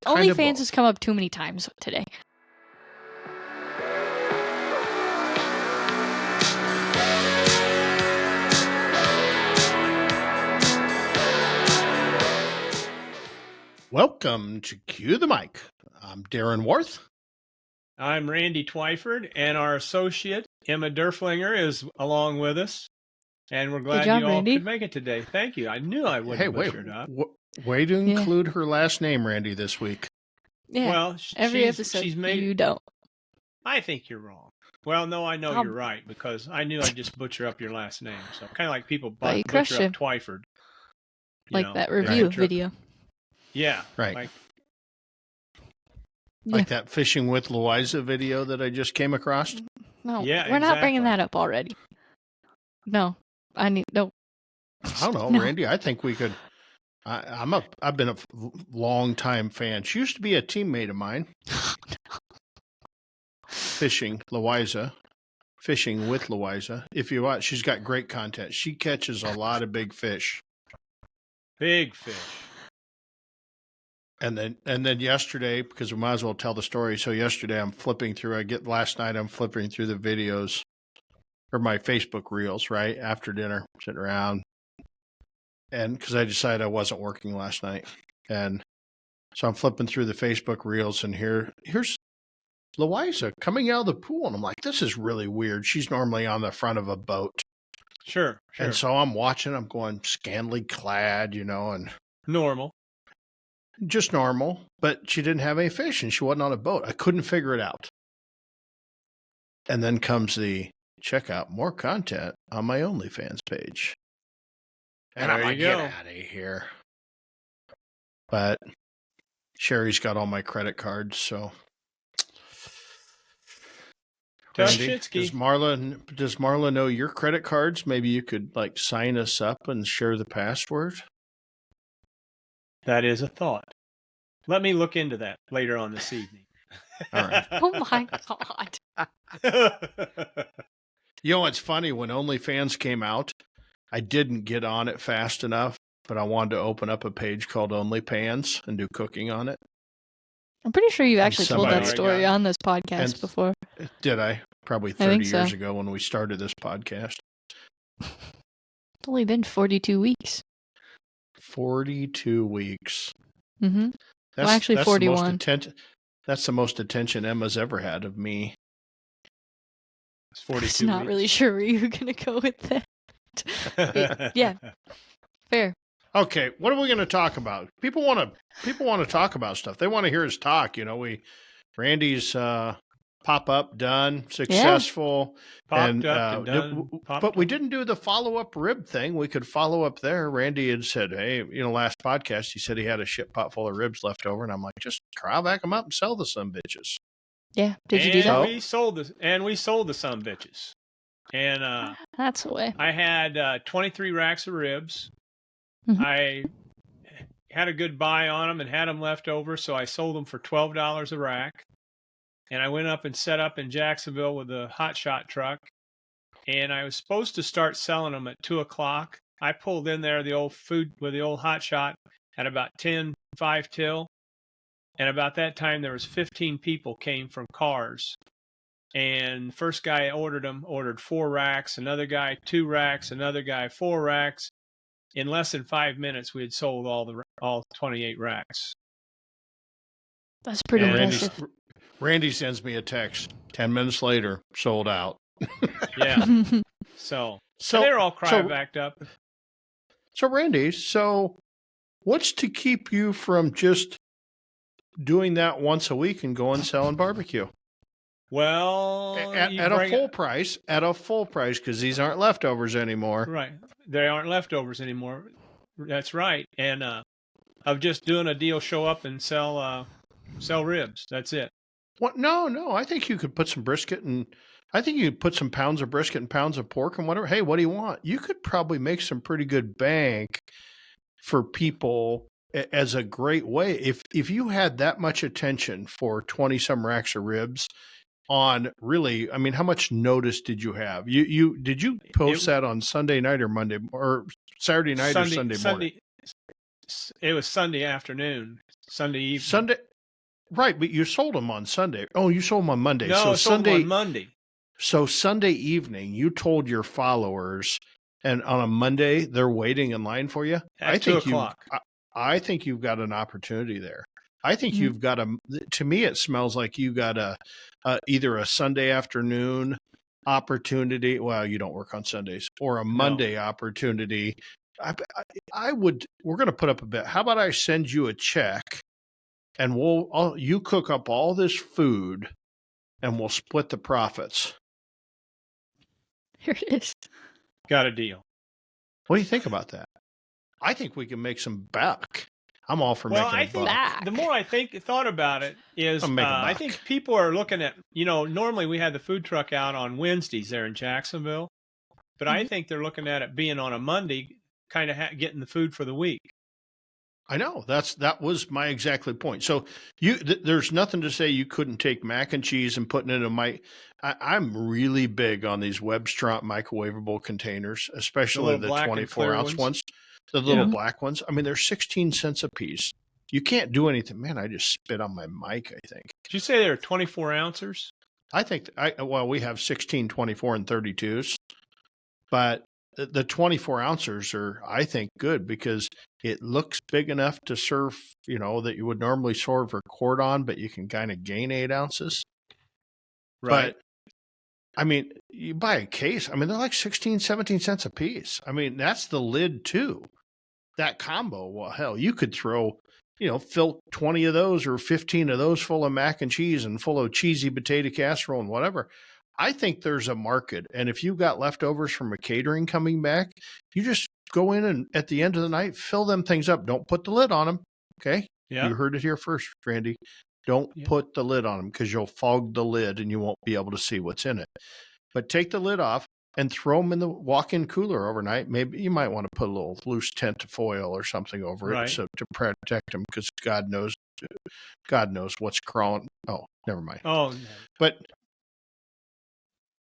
OnlyFans has come up too many times today. Welcome to Cue the Mic. I'm Darren Worth. I'm Randy Twyford, and our associate, Emma Derflinger, is along with us. And we're glad you all could make it today. Thank you. I knew I wouldn't butcher it up. Way to include her last name, Randy, this week. Yeah. Well, every episode she's made you don't. I think you're wrong. Well, no, I know you're right, because I knew I'd just butcher up your last name. So kind of like people butcher up Twyford. Like that review video. Yeah. Right. Like that Fishing with Louisa video that I just came across? No, we're not bringing that up already. No, I don't know, no. Randy, I think we could. I've been a long time fan. She used to be a teammate of mine. Fishing with Louisa. If you watch, she's got great content. She catches a lot of big fish. Big fish. And then yesterday, because we might as well tell the story. So yesterday I'm flipping through. Last night I'm flipping through the videos or my Facebook reels, right after dinner, sitting around, and because I decided I wasn't working last night, and so I'm flipping through the Facebook reels, and here's Louisa coming out of the pool, and I'm like, this is really weird. She's normally on the front of a boat. Sure. And so I'm watching. I'm going scantily clad, and normal. Just normal, but she didn't have any fish and she wasn't on a boat. I couldn't figure it out. And then comes the check out more content on my OnlyFans page. And I'm like, get out of here. But Sherry's got all my credit cards, so. Randy, does Marla know your credit cards? Maybe you could sign us up and share the password. That is a thought. Let me look into that later on this evening. All right. Oh my God. It's funny, when OnlyFans came out, I didn't get on it fast enough, but I wanted to open up a page called OnlyPans and do cooking on it. I'm pretty sure you've actually told that story on this podcast before. Did I? Probably 30 years ago when we started this podcast. It's only been 42 weeks. 42 weeks. Mm-hmm. Actually 41. That's the most attention Emma's ever had of me. It's 42 I'm not really sure where you're going to go with that. Yeah. Fair. Okay, what are we going to talk about? People want to talk about stuff. They want to hear us talk. Randy's pop-up done, successful. Yeah. But we didn't do the follow-up rib thing. We could follow up there. Randy had said, hey, last podcast, he said he had a ship pot full of ribs left over. And I'm like, just cryovac them up and sell the some bitches. Yeah. Did you do that? We sold the some bitches. And that's the way. I had 23 racks of ribs. Mm-hmm. I had a good buy on them and had them left over. So I sold them for $12 a rack. And I went up and set up in Jacksonville with a hot shot truck. And I was supposed to start selling them at 2:00. I pulled in there the old hot shot at about 10:05 till. And about that time, there was 15 people came from cars. And the first guy ordered 4 racks, another guy 2 racks, another guy 4 racks. In less than 5 minutes, we had sold all 28 racks. That's pretty impressive. Randy sends me a text. 10 minutes later, sold out. Yeah. So they're all cryovac up. So Randy, what's to keep you from just doing that once a week and going selling barbecue? Well, at a full price, because these aren't leftovers anymore. Right. They aren't leftovers anymore. That's right. And of just doing a deal, show up and sell ribs. That's it. What? No. I think you could put some brisket I think you could put some pounds of brisket and pounds of pork and whatever. Hey, what do you want? You could probably make some pretty good bank for people as a great way. If you had that much attention for 20 some racks of ribs on really, how much notice did you have? Did you post that on Sunday night or Monday or Saturday night or Sunday morning? It was Sunday afternoon, Sunday evening. Right, but you sold them on Sunday. Oh, you sold them on Monday. No, So I sold them Sunday, on Monday. so Sunday evening, you told your followers, and on a Monday they're waiting in line for you. At 2 o'clock. I think you've got an opportunity there. I think Mhm. you've got to me, it smells like you got either a Sunday afternoon opportunity. Well, you don't work on Sundays, or a Monday opportunity. We're going to put up a bet. How about I send you a check and you cook up all this food and we'll split the profits. Here it is. Got a deal. What do you think about that? I think we can make some buck. I'm all for making a buck. The more I thought about it is, I think people are looking at, normally we had the food truck out on Wednesdays there in Jacksonville, but I think they're looking at it being on a Monday, kind of getting the food for the week. I know that was my exactly point. So there's nothing to say you couldn't take mac and cheese and put it in I'm really big on these Webstront microwavable containers, especially the 24-ounce ones, the little black ones. I mean, they're 16 cents a piece. You can't do anything. Man, I just spit on my mic, I think. Did you say they're 24 ounces? I think we have 16, 24, and 32s, but the 24 ounces are, I think, good because it looks big enough to serve, that you would normally serve a quart on, but you can kind of gain 8 ounces. Right. But, I mean, you buy a case. I mean, they're like 16, 17 cents a piece. I mean, that's the lid too. That combo, well, hell, you could throw, fill 20 of those or 15 of those full of mac and cheese and full of cheesy potato casserole and whatever. I think there's a market. And if you've got leftovers from a catering coming back, you just go in and at the end of the night, fill them things up. Don't put the lid on them. Okay. Yeah. You heard it here first, Randy. Don't put the lid on them because you'll fog the lid and you won't be able to see what's in it. But take the lid off and throw them in the walk-in cooler overnight. Maybe you might want to put a little loose tent foil or something over it to protect them because God knows what's crawling. Oh, never mind. Oh,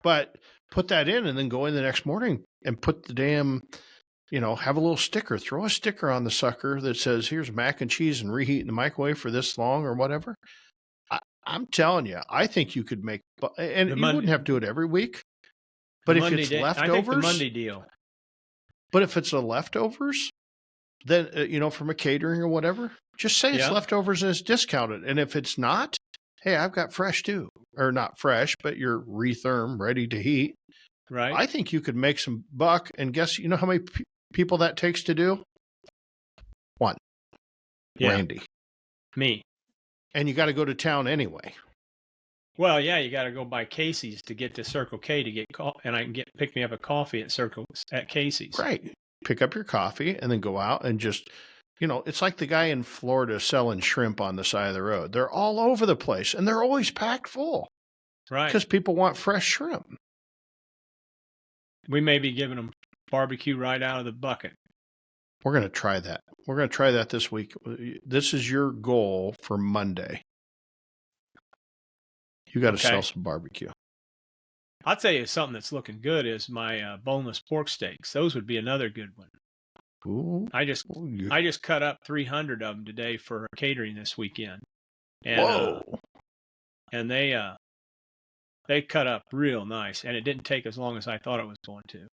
But put that in and then go in the next morning and put the damn, have a little sticker. Throw a sticker on the sucker that says, here's mac and cheese and reheat in the microwave for this long or whatever. I'm telling you, I think you could make, and you wouldn't have to do it every week. But if it's leftovers, I think the Monday deal. But if it's the leftovers, then, from a catering or whatever, just say it's leftovers and it's discounted. And if it's not, hey, I've got fresh too. Or not fresh, but you're retherm, ready to heat. Right. I think you could make some buck. And guess, how many people that takes to do? One. Yeah. Randy. Me. And you got to go to town anyway. Well, yeah, you got to go by Casey's to get to Circle K to get and I can pick me up a coffee at Casey's. Right. Pick up your coffee and then go out and just, it's like the guy in Florida selling shrimp on the side of the road. They're all over the place and they're always packed full. Right. Because people want fresh shrimp. We may be giving them barbecue right out of the bucket. We're going to try that. We're going to try that this week. This is your goal for Monday. You got to sell some barbecue. I'll tell you something that's looking good is my boneless pork steaks. Those would be another good one. Ooh. I just cut up 300 of them today for catering this weekend. And, whoa! And they cut up real nice, and it didn't take as long as I thought it was going to.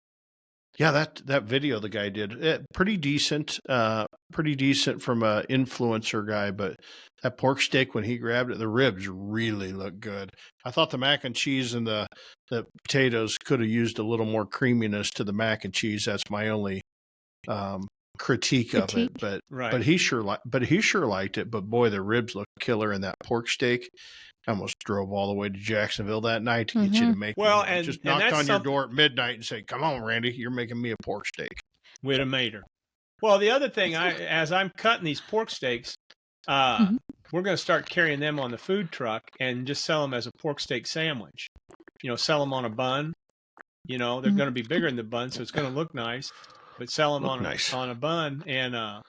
Yeah, that video the guy did, pretty decent from a influencer guy, but that pork steak, when he grabbed it, the ribs really look good. I thought the mac and cheese and the potatoes could have used a little more creaminess to the mac and cheese. That's my only critique of it, but he sure liked it. But boy, the ribs look killer in that pork steak. I almost drove all the way to Jacksonville that night to get you to make and just knocked on your door at midnight and say, "Come on, Randy, you're making me a pork steak." We'd have made her. Well, the other thing, as I'm cutting these pork steaks, we're going to start carrying them on the food truck and just sell them as a pork steak sandwich. Sell them on a bun. They're going to be bigger in the bun, so it's going to look nice. But sell them on a bun and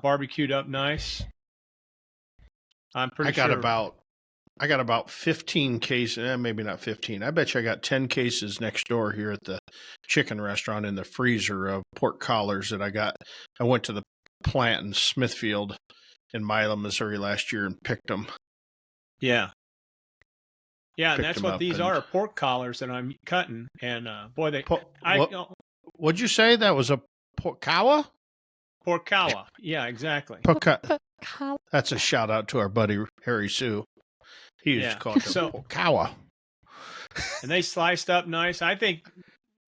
barbecued up nice. I'm pretty sure. I got about 15 cases, maybe not 15. I bet you I got 10 cases next door here at the chicken restaurant in the freezer of pork collars that I got. I went to the plant in Smithfield in Milan, Missouri last year and picked them. Yeah. Yeah, and Picked that's them what up these and- are pork collars that I'm cutting. And boy, they What'd you say? That was a porkawa? porkawa. Yeah, exactly. That's a shout out to our buddy Harry Sue. He used to call it the porkawa. And they sliced up nice. I think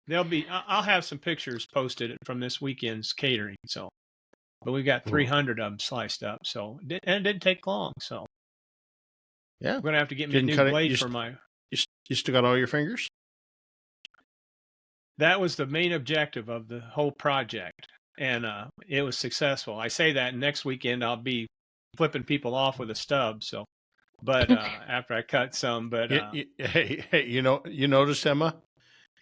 they'll be. I'll have some pictures posted from this weekend's catering. So, but we got 300 of them sliced up. So, and it didn't take long. So, yeah, I'm gonna have to get me Didn't a cut new it- blade you for st- my. You still got all your fingers? That was the main objective of the whole project, and it was successful. I say that next weekend I'll be flipping people off with a stub. So, but after I cut some, but Hey, you noticed, Emma?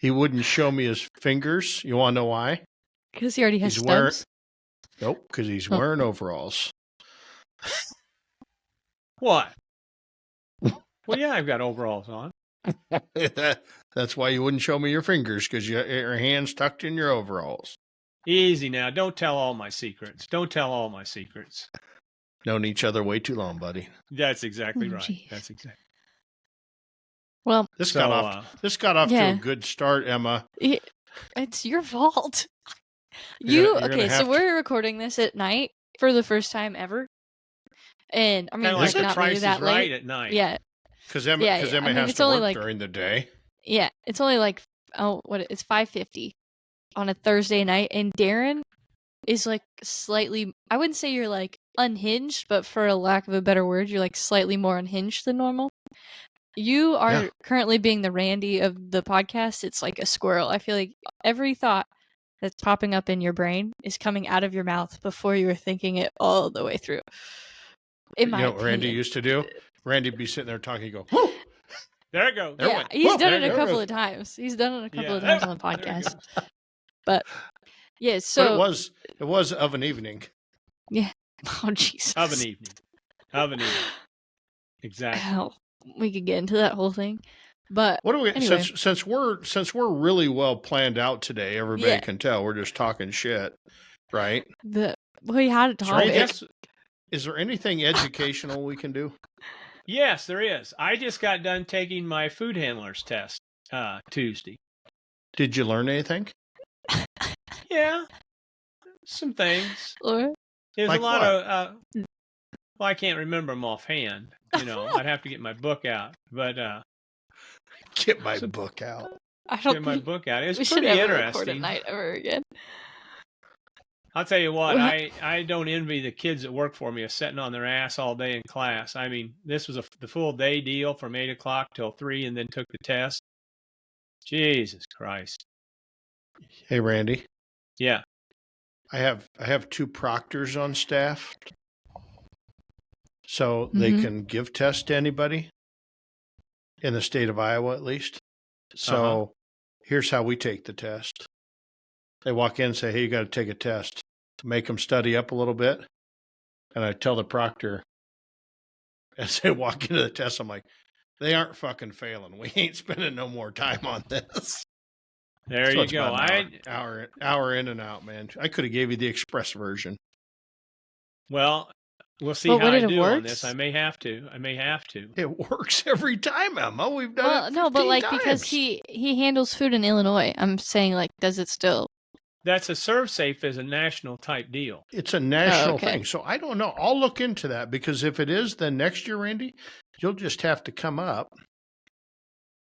He wouldn't show me his fingers. You want to know why? Because he already has He's wearing- stubs. Nope, because he's Oh. wearing overalls. what? Well, yeah, I've got overalls on. That's why you wouldn't show me your fingers, because your hands tucked in your overalls. Easy now. Don't tell all my secrets. Don't tell all my secrets. Known each other way too long, buddy. That's exactly Oh, right. geez. That's exactly. Well, This So, got off. This got off to yeah. a good start, Emma. it's your fault. You're gonna Okay, have so to- we're recording this at night for the first time ever. And I mean, Kind of like like the not Price really is that Right late. at night. Yeah, Because Emma, Yeah, Emma I mean, has it's to only work like- during the day. yeah. It's only like it's 5:50 on a Thursday night, and Darren is like slightly. I wouldn't say you're like unhinged, but for a lack of a better word, you're like slightly more unhinged than normal. You are Yeah. currently being the Randy of the podcast. It's like a squirrel. I feel like every thought that's popping up in your brain is coming out of your mouth before you were thinking it all the way through. In my You know what Randy opinion. used to do? Randy'd be sitting there talking, he'd go, whoo! There it goes. There Yeah, went- he's whoa, done there it a goes. couple of times. He's done it a couple Yeah, of times on the there it podcast. goes. But yeah, But so it was of an evening. oh Jesus, Of an evening. Of an evening. Exactly. Hell, we could get into that whole thing, but What do we? Anyway. Since we're really well planned out today, everybody Yeah. can tell we're just talking shit, right? we had a So I topic. guess, Is there anything educational we can do? yes, there is. I just got done taking my food handler's test Tuesday. Did you learn anything? Yeah. Some things. Or There's Like a lot what? of well, I can't remember them offhand. I'd have to get my book out. But Get my So- book out. I don't get my think book out. It's we should pretty ever record at interesting. night ever again. I'll tell you what, Well- I don't envy the kids that work for me are sitting on their ass all day in class. I mean, this was the full day deal from 8 o'clock till 3 and then took the test. Jesus Christ. Hey, Randy, Yeah. I have two proctors on staff, so they Mhm. can give tests to anybody in the state of Iowa, at least. So here's how we take the test. They walk in and say, hey, you got to take a test. Make them study up a little bit. And I tell the proctor, as they walk into the test, I'm like, they aren't fucking failing. We ain't spending no more time on this. There So you it's go. about an hour in and out, man. I could have gave you the express version. Well, we'll see But how what I if it do on works? this. I may have to. It works every time, Emma. We've done Well, it. no, but 15 like because times. he handles food in Illinois. I'm saying like, does it still? That's a ServSafe is a national type deal. It's a national okay. thing. So I don't know. I'll look into that because if it is, then next year, Randy, you'll just have to come up.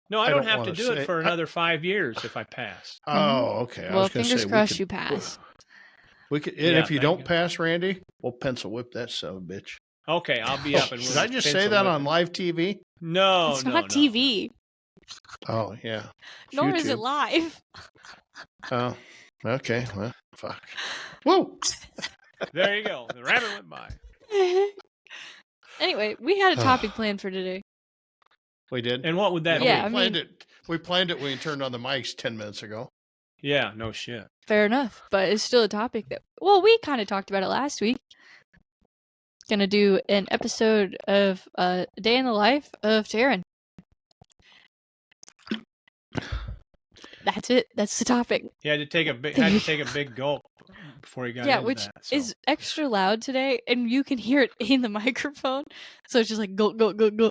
No, I I don't don't have to wanna do it say- for another 5 years if I pass. Oh, okay. I Well, was gonna fingers say, crossed you pass. We could, and Yeah, if you thank don't you. pass, Randy, we'll pencil whip that son of a bitch. Okay, I'll be up and Did I just say pencil that whip on it. live TV? No, It's no, not no. TV, Oh, yeah. nor is it YouTube. live. Oh, okay. Well, fuck. Whoa. There you go. The rabbit went by. Anyway, we had a topic planned for today. We did. And what would that Yeah, be? I we planned mean- it. We planned it when we turned on the mics 10 minutes ago. Yeah, no shit. Fair enough, but it's still a topic that we kind of talked about it last week. Gonna do an episode of a day in the life of Darren. That's it. That's the topic. He had to take a big gulp before he got Yeah, into which that. So. is extra loud today, and you can hear it in the microphone. So it's just like go go go go.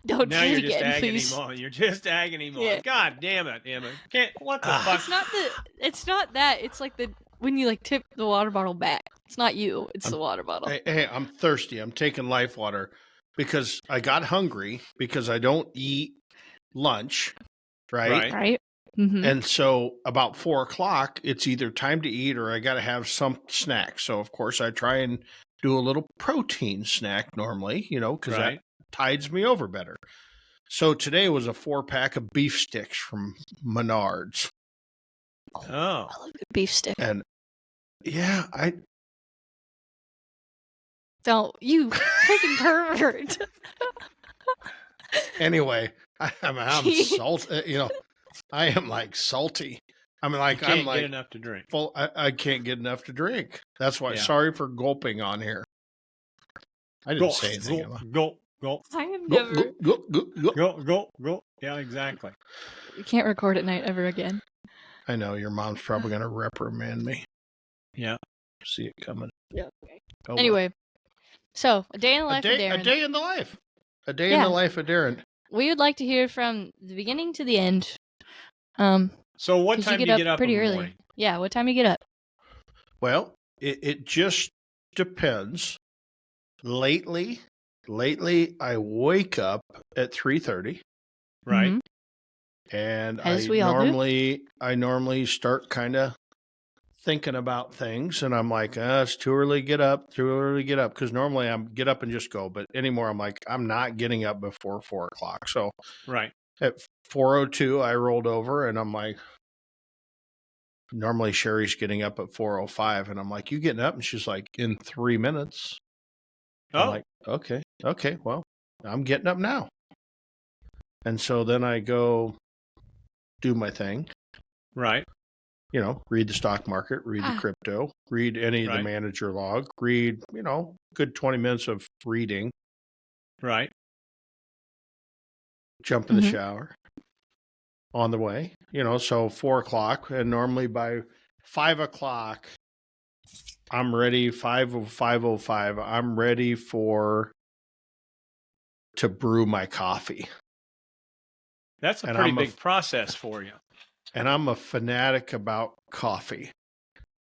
Don't Now do it you're just again, egging please. him on. You're just egging him Yeah. on. God damn it, Emma. What the Ah. fuck? It's not that. It's like when you like tip the water bottle back. It's not you. It's the water bottle. Hey, I'm thirsty. I'm taking life water because I got hungry because I don't eat lunch, right? Right. Mm-hmm. And so about 4:00, it's either time to eat or I got to have some snack. So of course I try and do a little protein snack normally, because that tides me over better. So today was a 4-pack of beef sticks from Menards. Oh. I love a beef stick. And yeah, Don't you freaking pervert. Anyway, I'm salty. I am like salty. I mean, like Can't I'm like get enough to drink. Well, I can't get enough to drink. That's why. Yeah. Sorry for gulping on here. I didn't say anything. Go. I am never. Go. Yeah, exactly. We can't record at night ever again. I know your mom's probably gonna reprimand me. Yeah. See it coming. Yeah. Okay. Oh, Anyway, so a day in the life of a Darren. day in the life. A day in the life of Darren. We would like to hear from the beginning to the end. So what time do you get up pretty in the early? morning? Yeah, what time you get up? Well, it just depends. Lately, I wake up at 3:30. Right. Mm-hmm. And As we all do. I normally start kind of thinking about things, and I'm like, it's too early to get up, because normally I'm get up and just go, but anymore I'm like, I'm not getting up before 4:00. So Right. at 4:02 I rolled over, and I'm like, normally Sherry's getting up at 4:05, and I'm like, you getting up? And she's like, in 3 minutes. I'm like, okay, well, I'm getting up now. And so then I go do my thing. Right. Read the stock market, read the crypto, read any of the manager log, read, good 20 minutes of reading. Right. Jump in the shower on the way, so 4:00. And normally by 5:00, I'm ready. 5:05, I'm ready to brew my coffee. That's a pretty big process for you. And I'm a fanatic about coffee.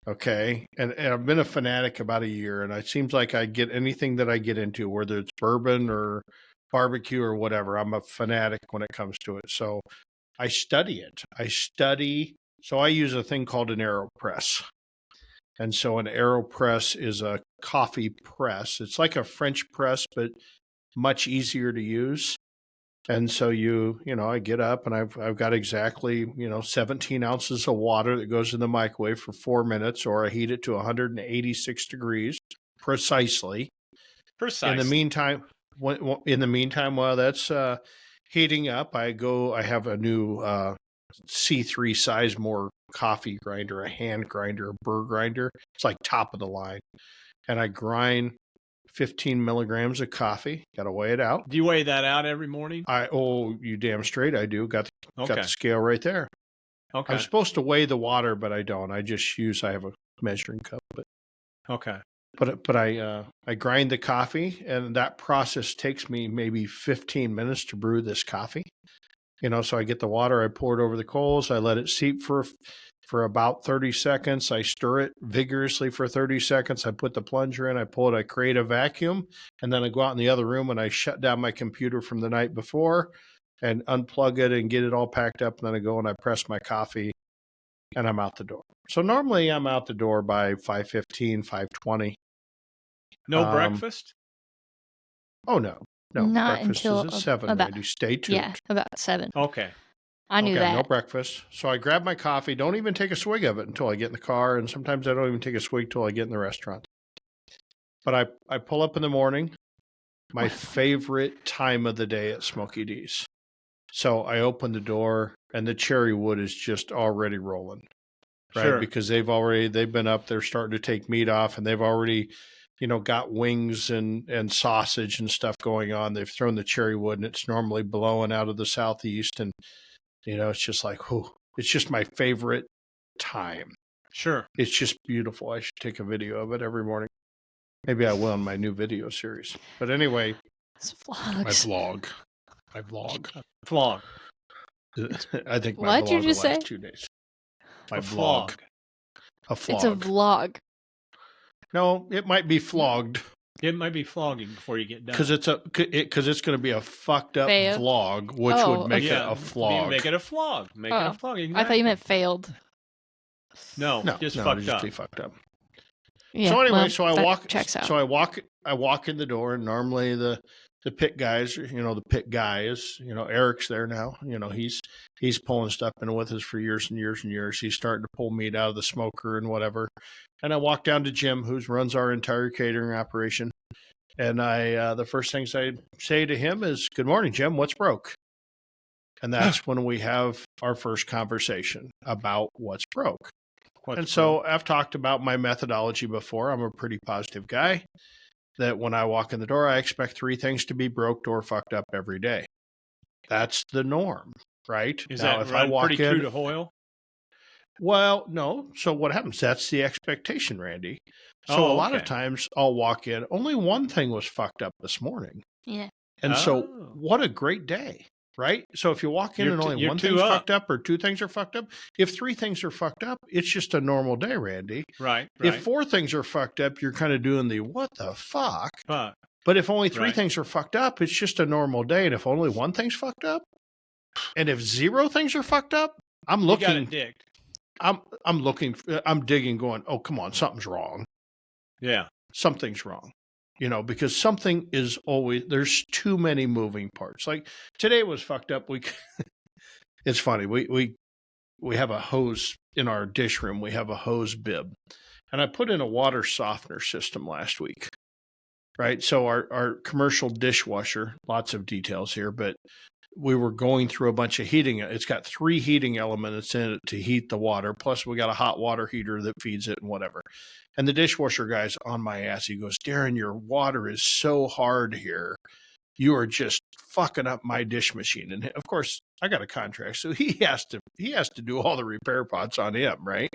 Okay. And I've been a fanatic about a year, and it seems like I get anything that I get into, whether it's bourbon or barbecue or whatever, I'm a fanatic when it comes to it. So I study it. So I use a thing called an AeroPress. And so an AeroPress is a coffee press. It's like a French press, but much easier to use. And so I get up, and I've got exactly, 17 ounces of water that goes in the microwave for 4 minutes, or I heat it to 186 degrees precisely. In the meantime, while that's heating up, I have a new C3 Sizemore coffee grinder, a hand grinder, a burr grinder. It's like top of the line. And I grind 15 milligrams of coffee. Got to weigh it out. Do you weigh that out every morning? You damn straight I do. Got the scale right there. Okay. I'm supposed to weigh the water, but I don't. I have a measuring cup. But okay. But I grind the coffee, and that process takes me maybe 15 minutes to brew this coffee. So I get the water, I pour it over the coals, I let it seep for about 30 seconds. I stir it vigorously for 30 seconds. I put the plunger in, I pull it, I create a vacuum, and then I go out in the other room and I shut down my computer from the night before and unplug it and get it all packed up. And then I go and I press my coffee, and I'm out the door. So normally I'm out the door by 5:15, 5:20. No breakfast? Oh, no. Not breakfast until is at 7, ladies. Stay tuned. Yeah, about 7. Okay. I knew that. No breakfast. So I grab my coffee, don't even take a swig of it until I get in the car, and sometimes I don't even take a swig till I get in the restaurant. But I pull up in the morning, my favorite time of the day at Smokey D's. So I open the door, and the cherry wood is just already rolling. Right? Sure. Because they've been up, they're starting to take meat off, and they've already got wings and sausage and stuff going on. They've thrown the cherry wood, and it's normally blowing out of the southeast. And, it's just like, it's just my favorite time. Sure. It's just beautiful. I should take a video of it every morning. Maybe I will in my new video series. But anyway, It's my vlogs. vlog. My vlog. Flog. I think my What'd you vlog just the last say? 2 days. My A vlog. flog. A flog. It's a vlog. No, it might be flogged It might be flogging before you get done. because it's going to be a fucked up Failed? vlog, which Oh, would make yeah, it a flog. Make it a flog. Make it Oh, a flog. Exactly. I thought you meant failed. No, just no, fucked just up. be fucked up. Yeah, So anyway, well, so I that walk. Checks out. So I walk in the door, and normally the pit guys, the pit guy is, Eric's there now. He's pulling stuff in with us for years and years and years. He's starting to pull meat out of the smoker and whatever. And I walk down to Jim, who runs our entire catering operation, and the first things I say to him is, "Good morning, Jim. What's broke?" And that's when we have our first conversation about what's broke. So I've talked about my methodology before. I'm a pretty positive guy. That when I walk in the door, I expect 3 things to be broke or fucked up every day. That's the norm, right? Is now, that if I walk pretty in, true to Hoyle? well, no. So what happens? That's the expectation, Randy. So a lot of times I'll walk in, only one thing was fucked up this morning. Yeah. And so what a great day, right? So if you walk in and only one thing's fucked up or 2 things are fucked up, if 3 things are fucked up, it's just a normal day, Randy. Right. If 4 things are fucked up, you're kind of doing the what the fuck. But if only 3 things are fucked up, it's just a normal day. And if only 1 thing's fucked up, and if 0 things are fucked up, I'm looking. You got it digged. I'm looking. I'm digging, going, oh, come on, something's wrong. Yeah. Something's wrong. Because something is always, there's too many moving parts. Like today was fucked up. It's funny. We have a hose in our dish room. We have a hose bib, and I put in a water softener system last week. Right. So our commercial dishwasher, lots of details here, but we were going through a bunch of heating. It's got 3 heating elements in it to heat the water. Plus we got a hot water heater that feeds it and whatever. And the dishwasher guy's on my ass. He goes, Darren, your water is so hard here. You are just fucking up my dish machine. And of course I got a contract. So he has to do all the repair pots on him. Right.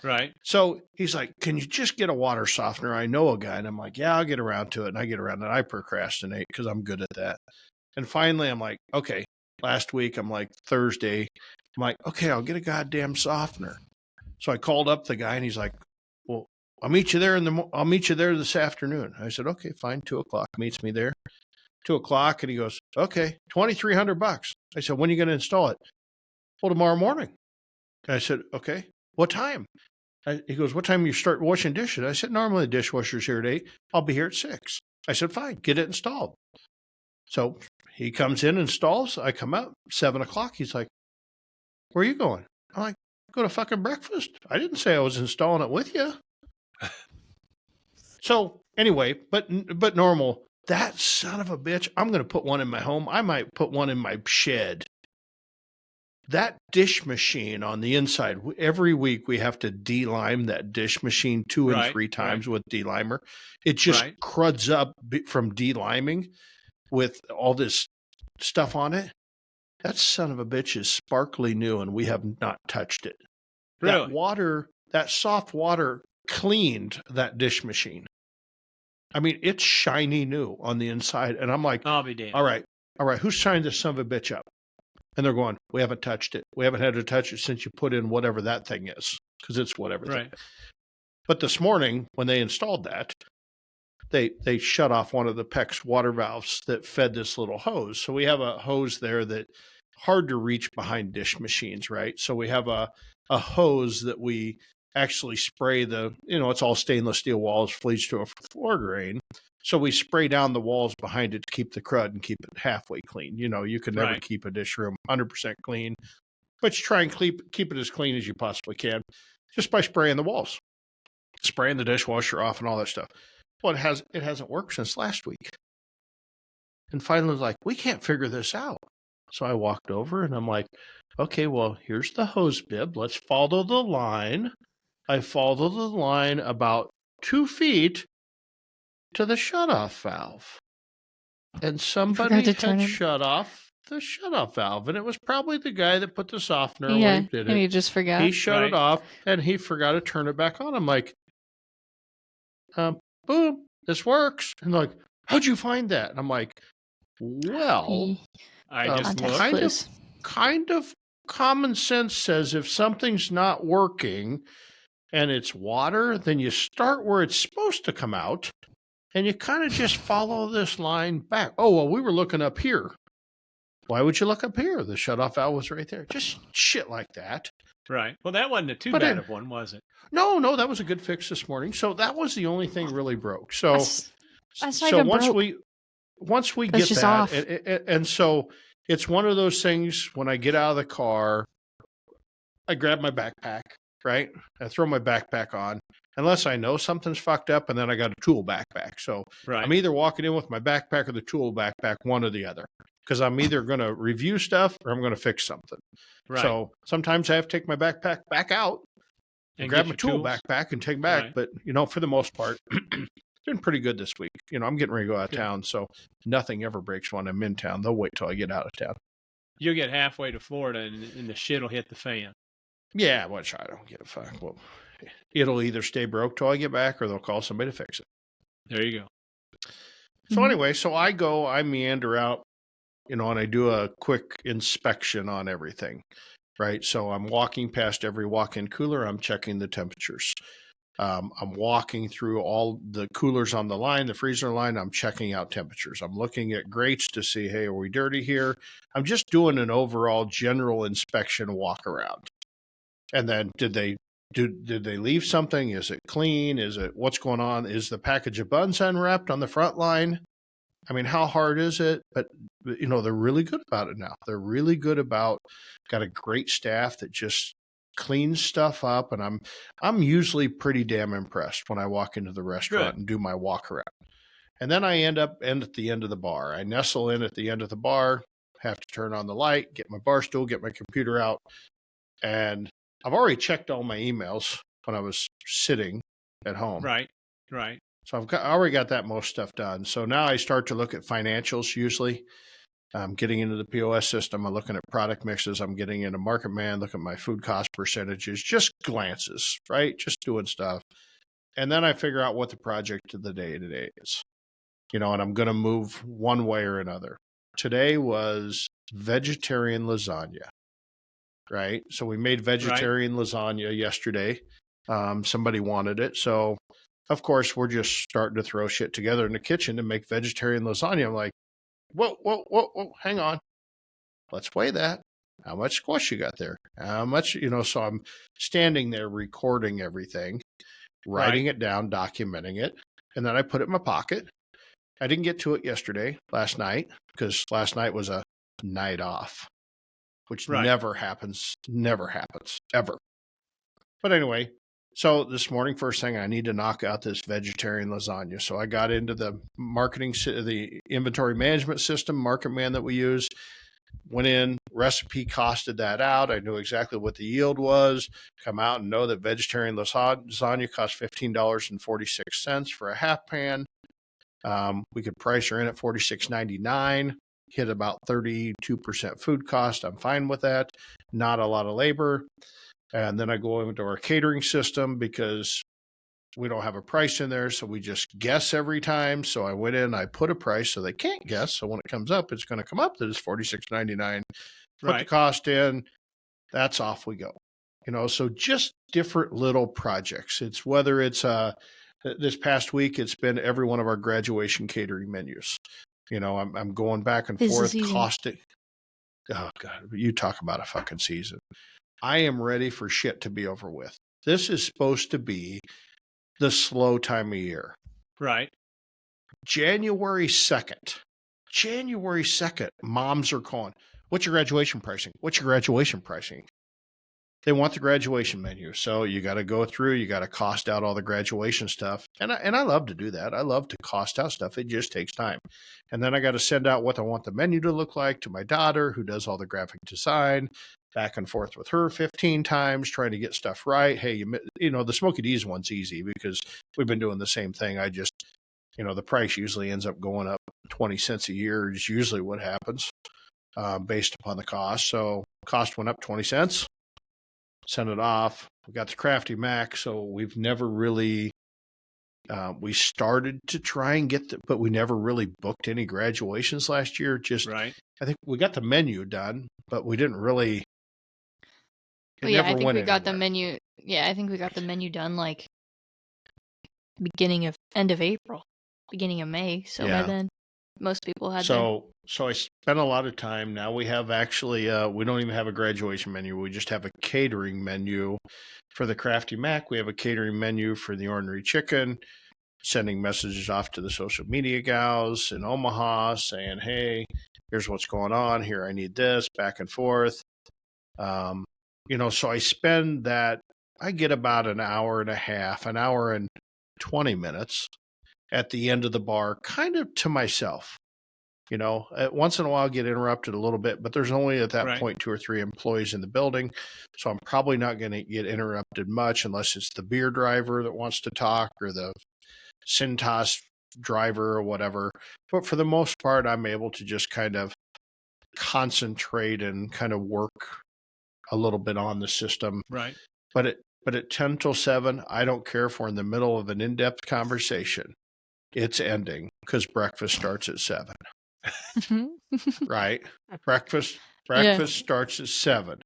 Right. So he's like, can you just get a water softener? I know a guy. And I'm like, yeah, I'll get around to it. And I get around and I procrastinate because I'm good at that. And finally, I'm like, okay, last week, I'm like, Thursday, I'm like, okay, I'll get a goddamn softener. So I called up the guy and he's like, well, I'll meet you there this afternoon. I said, okay, fine. 2:00 meets me there. 2:00. And he goes, okay, $2,300. I said, when are you going to install it? Well, tomorrow morning. And I said, okay, what time? He goes, what time you start washing dishes? I said, normally the dishwasher's here at 8. I'll be here at 6. I said, fine, get it installed. So he comes in, installs. I come out, 7:00. He's like, where are you going? I'm like, go to fucking breakfast. I didn't say I was installing it with you. So anyway, but normal, that son of a bitch, I'm going to put one in my home. I might put one in my shed. That dish machine on the inside, every week we have to de-lime that dish machine 2 and 3 times with de-limer. It just cruds up from de-liming with all this stuff on it. That son of a bitch is sparkly new and we have not touched it. Really? That soft water cleaned that dish machine. I mean, it's shiny new on the inside. And I'm like, I'll be damned. all right, who's signed this son of a bitch up? And they're going, we haven't touched it. We haven't had to touch it since you put in whatever that thing is, because it's whatever. Right. But this morning, when they installed that, they shut off one of the PEX water valves that fed this little hose. So we have a hose there that hard to reach behind dish machines, right? So we have a hose that we actually spray it's all stainless steel walls, fleets to a floor drain. So we spray down the walls behind it to keep the crud and keep it halfway clean. You can never keep a dish room 100% clean, but you try and keep it as clean as you possibly can just by spraying the walls, spraying the dishwasher off and all that stuff. Well, it hasn't worked since last week. And finally, I was like, we can't figure this out. So I walked over and I'm like, okay, well, here's the hose bib. Let's follow the line. I followed the line about 2 feet to the shutoff valve. And somebody had shut off the shutoff valve, and it was probably the guy that put the softener when Yeah, he did and it. you just forgot. He shut Right. it off, and he forgot to turn it back on. I'm like, boom, this works. And they're like, how'd you find that? And I'm like, well, I just Context looked. clues. kind of common sense says if something's not working and it's water, then you start where it's supposed to come out and you kind of just follow this line back. Oh, well, we were looking up here. Why would you look up here? The shutoff valve was right there. Just shit like that. Right. Well, that wasn't too But bad it- of one, was it? No, that was a good fix this morning. So that was the only thing really broke. So That's not so even once broke. we That's get just that, off. and so it's one of those things. When I get out of the car, I grab my backpack, right? I throw my backpack on, unless I know something's fucked up, and then I got a tool backpack. So Right. I'm either walking in with my backpack or the tool backpack, one or the other, because I'm either going to review stuff or I'm going to fix something. right. So sometimes I have to take my backpack back out and grab get my your tool tools. backpack and take back. Right. But, for the most part, doing pretty good this week. I'm getting ready to go out of Good. town, so nothing ever breaks when I'm in town. They'll wait till I get out of town. You'll get halfway to Florida and the shit will hit the fan. Yeah, which I don't give a fuck. Well, it'll either stay broke till I get back or they'll call somebody to fix it. There you go. So Mhm. anyway, so I meander out, and I do a quick inspection on everything, right? So I'm walking past every walk-in cooler. I'm checking the temperatures. I'm walking through all the coolers on the line, the freezer line. I'm checking out temperatures. I'm looking at grates to see, hey, are we dirty here? I'm just doing an overall general inspection walk around. And then did they leave something? Is it clean? Is it what's going on? Is the package of buns unwrapped on the front line? I mean, how hard is it? But they're really good about it now. They're really good about, got a great staff that just cleans stuff up, and I'm usually pretty damn impressed when I walk into the restaurant Good. and do my walk around. And then I end at the end of the bar. I nestle in at the end of the bar, have to turn on the light, get my bar stool, get my computer out, and I've already checked all my emails when I was sitting at home. Right. Right. So I already got that most stuff done. So now I start to look at financials usually. I'm getting into the POS system. I'm looking at product mixes. I'm getting into Market Man, looking at my food cost percentages, just glances, right? Just doing stuff. And then I figure out what the project of the day today is, and I'm going to move one way or another. Today was vegetarian lasagna, right? So we made vegetarian lasagna yesterday. Somebody wanted it. So, of course, we're just starting to throw shit together in the kitchen to make vegetarian lasagna. I'm like, whoa, hang on. Let's weigh that. How much squash you got there? How much, so I'm standing there recording everything, writing it down, documenting it. And then I put it in my pocket. I didn't get to it last night, because last night was a night off, which never happens, ever. But anyway, so this morning, first thing, I need to knock out this vegetarian lasagna. So I got into the the inventory management system, Market Man, that we use. Went in, recipe costed that out. I knew exactly what the yield was. Come out and know that vegetarian lasagna costs $15.46 for a half pan. We could price her in at $46.99. Hit about 32% food cost. I'm fine with that. Not a lot of labor. And then I go into our catering system because we don't have a price in there, so we just guess every time. So I went in, I put a price so they can't guess. So when it comes up, it's going to come up that it's $46.99. Put the cost in, that's off we go. So just different little projects. It's whether it's this past week, it's been every one of our graduation catering menus. I'm going back and forth costing. Oh God, you talk about a fucking season. I am ready for shit to be over with. This is supposed to be the slow time of year. Right. January 2nd, moms are calling. What's your graduation pricing? What's your graduation pricing? They want the graduation menu. So you got to go through, you got to cost out all the graduation stuff. And I love to do that. I love to cost out stuff. It just takes time. And then I got to send out what I want the menu to look like to my daughter, who does all the graphic design, back and forth with her 15 times, trying to get stuff right. Hey, the Smoky D's one's easy because we've been doing the same thing. I just, the price usually ends up going up 20 cents a year is usually what happens. based upon the cost. So cost went up 20 cents. Sent it off. We got the Crafty Mac, so we've never really. We started to try and get but we never really booked any graduations last year. Just Right. I think we got the menu done, but we didn't really. Well, yeah, I think we got the menu. Yeah, I think we got the menu done like end of April, beginning of May. So by then, most people had. So I spent a lot of time. Now we have actually we don't even have a graduation menu. We just have a catering menu for the Crafty Mac. We have a catering menu for the Ornery Chicken. Sending messages off to the social media gals in Omaha saying, "Hey, here's what's going on. Here, I need this." Back and forth. So I spend that. I get about an hour and a half, an hour and 20 minutes at the end of the bar, kind of to myself. Once in a while I get interrupted a little bit, but there's only at that point 2 or 3 employees in the building. So I'm probably not going to get interrupted much unless it's the beer driver that wants to talk or the Cintas driver or whatever. But for the most part, I'm able to just kind of concentrate and kind of work a little bit on the system. Right. But at 10 till 7, I don't care if we're in the middle of an in-depth conversation. It's ending because breakfast starts at 7. Right? Breakfast starts at 7.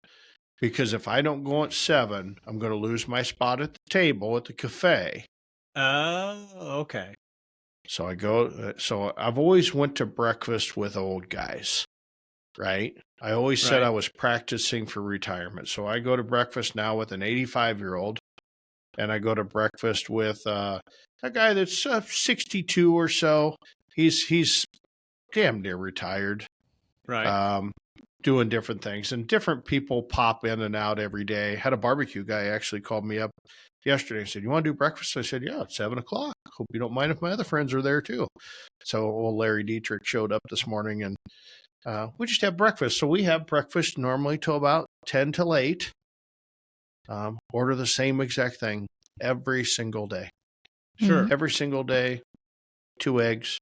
Because if I don't go at 7, I'm going to lose my spot at the table at the cafe. Oh, okay. So I go. So I've always went to breakfast with old guys, right? I always said I was practicing for retirement. So I go to breakfast now with an 85-year-old, and I go to breakfast with a guy that's 62 or so. He's damn near retired, right? Doing different things, and different people pop in and out every day. Had a barbecue guy actually called me up yesterday and said, "You want to do breakfast?" I said, "Yeah, it's 7:00. Hope you don't mind if my other friends are there too." So old Larry Dietrich showed up this morning, and we just have breakfast. So we have breakfast normally till about 10 till 8. Order the same exact thing every single day. Sure. Every single day, 2 eggs,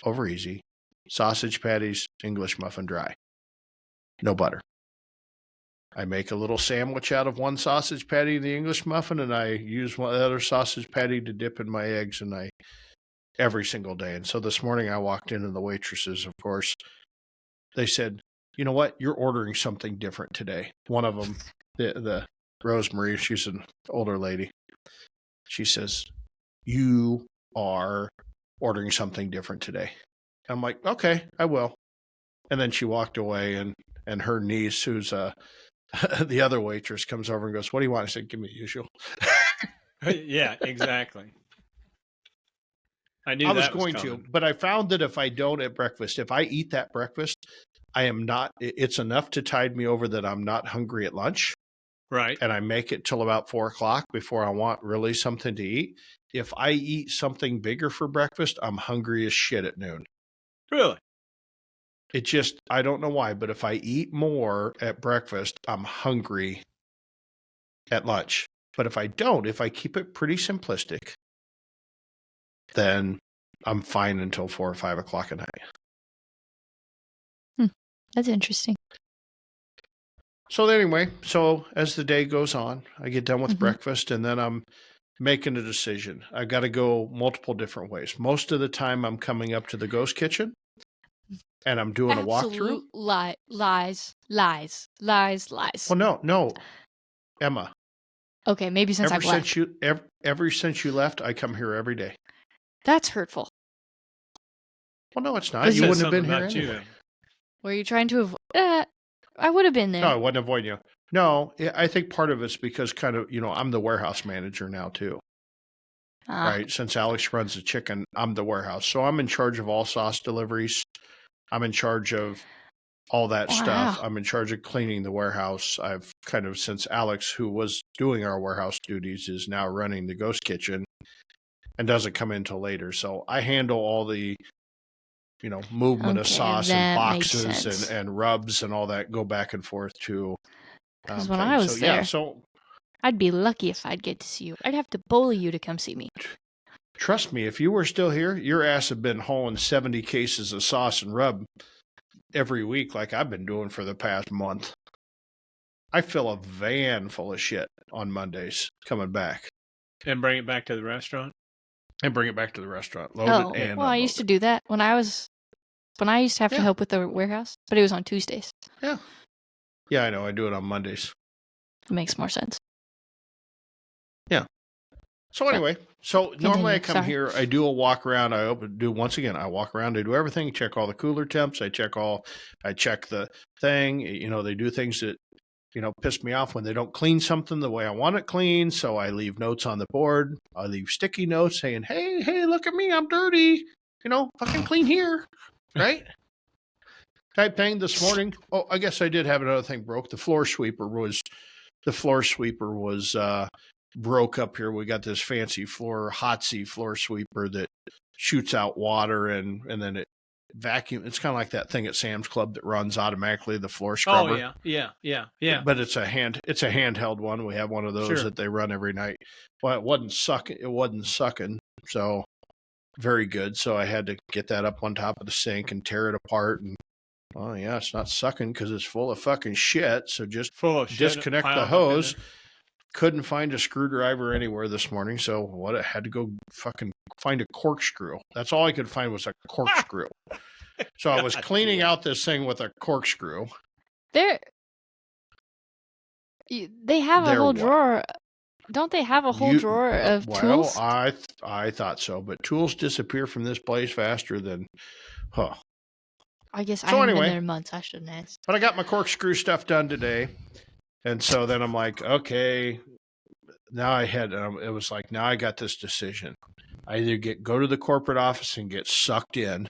over easy, sausage patties, English muffin dry. No butter. I make a little sandwich out of one sausage patty of the English muffin, and I use one other sausage patty to dip in my eggs, and every single day. And so this morning I walked in, and the waitresses, of course, they said, "You know what? You're ordering something different today." One of them, the Rosemary, she's an older lady. She says, "You are ordering something different today." I'm like, "Okay, I will." And then she walked away, and her niece, who's the other waitress, comes over and goes, "What do you want?" I said, "Give me the usual." Yeah, exactly. I knew I that was going to, but I found that if I don't at breakfast, if I eat that breakfast, I am not, it's enough to tide me over that I'm not hungry at lunch. Right. And I make it till about 4:00 before I want really something to eat. If I eat something bigger for breakfast, I'm hungry as shit at noon. Really? It just, I don't know why, but if I eat more at breakfast, I'm hungry at lunch. But if I don't, if I keep it pretty simplistic, then I'm fine until 4 or 5 o'clock at night. That's interesting. So anyway, as the day goes on, I get done with breakfast, and then I'm making a decision. I got to go multiple different ways. Most of the time I'm coming up to the ghost kitchen, and I'm doing a walkthrough. Lies. Well, no, Emma. Okay, maybe since I've left. Ever since you left, I come here every day. That's hurtful. Well, no, it's not. You wouldn't have been here anyway. Were you trying to avoid? I would have been there. No, I wouldn't avoid you. No, I think part of it's because kind of, I'm the warehouse manager now too. Right? Since Alex runs the chicken, I'm the warehouse. So I'm in charge of all sauce deliveries. I'm in charge of all that stuff. I'm in charge of cleaning the warehouse. I've kind of, since Alex, who was doing our warehouse duties, is now running the ghost kitchen and doesn't come in till later. So I handle all the, movement of sauce and boxes and rubs and all that, go back and forth to. Because when I was there, I'd be lucky if I'd get to see you. I'd have to bully you to come see me. Trust me, if you were still here, your ass had been hauling 70 cases of sauce and rub every week like I've been doing for the past month. I fill a van full of shit on Mondays coming back. And bring it back to the restaurant? And bring it back to the restaurant. Load Oh, it and well, I unload used to it. do that when I used to have to Yeah. help with the warehouse, but it was on Tuesdays. Yeah. Yeah, I know. I do it on Mondays. It makes more sense. Yeah. So anyway, normally I come Sorry. here, I do a walk around. I walk around, I do everything, check all the cooler temps. I check the thing. They do things that, piss me off when they don't clean something the way I want it clean. So I leave notes on the board. I leave sticky notes saying, hey, look at me. I'm dirty. Fucking clean here. Right? Type thing this morning. Oh, I guess I did have another thing broke. The floor sweeper was broke up here. We got this fancy Hotsy floor sweeper that shoots out water and then it vacuum. It's kind of like that thing at Sam's Club that runs automatically, the floor scrubber. Oh yeah. But it's a handheld one. We have one of those that they run every night. Well, it wasn't sucking. So very good. So I had to get that up on top of the sink and tear it apart. And oh yeah, it's not sucking because it's full of fucking shit. So just disconnect the hose. Couldn't find a screwdriver anywhere this morning, so I had to go fucking find a corkscrew. That's all I could find was a corkscrew. So I was cleaning out this thing with a corkscrew. They have a whole drawer. Don't they have a whole drawer of tools? Well, I thought so, but tools disappear from this place faster than, I guess I haven't been there in months. I shouldn't ask. But I got my corkscrew stuff done today. And so then I'm like, okay, now it was like, now I got this decision. I either go to the corporate office and get sucked in,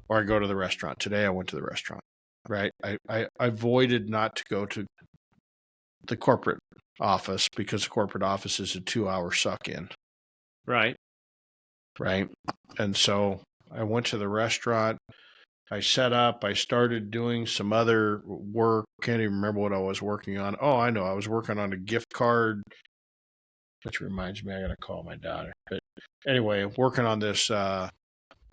or I go to the restaurant. Today I went to the restaurant, right? I avoided not to go to the corporate office because the corporate office is a 2-hour suck in. Right. Right. And so I went to the restaurant. I set up, I started doing some other work. Can't even remember what I was working on. Oh, I know. I was working on a gift card, which reminds me, I got to call my daughter. But anyway, working on this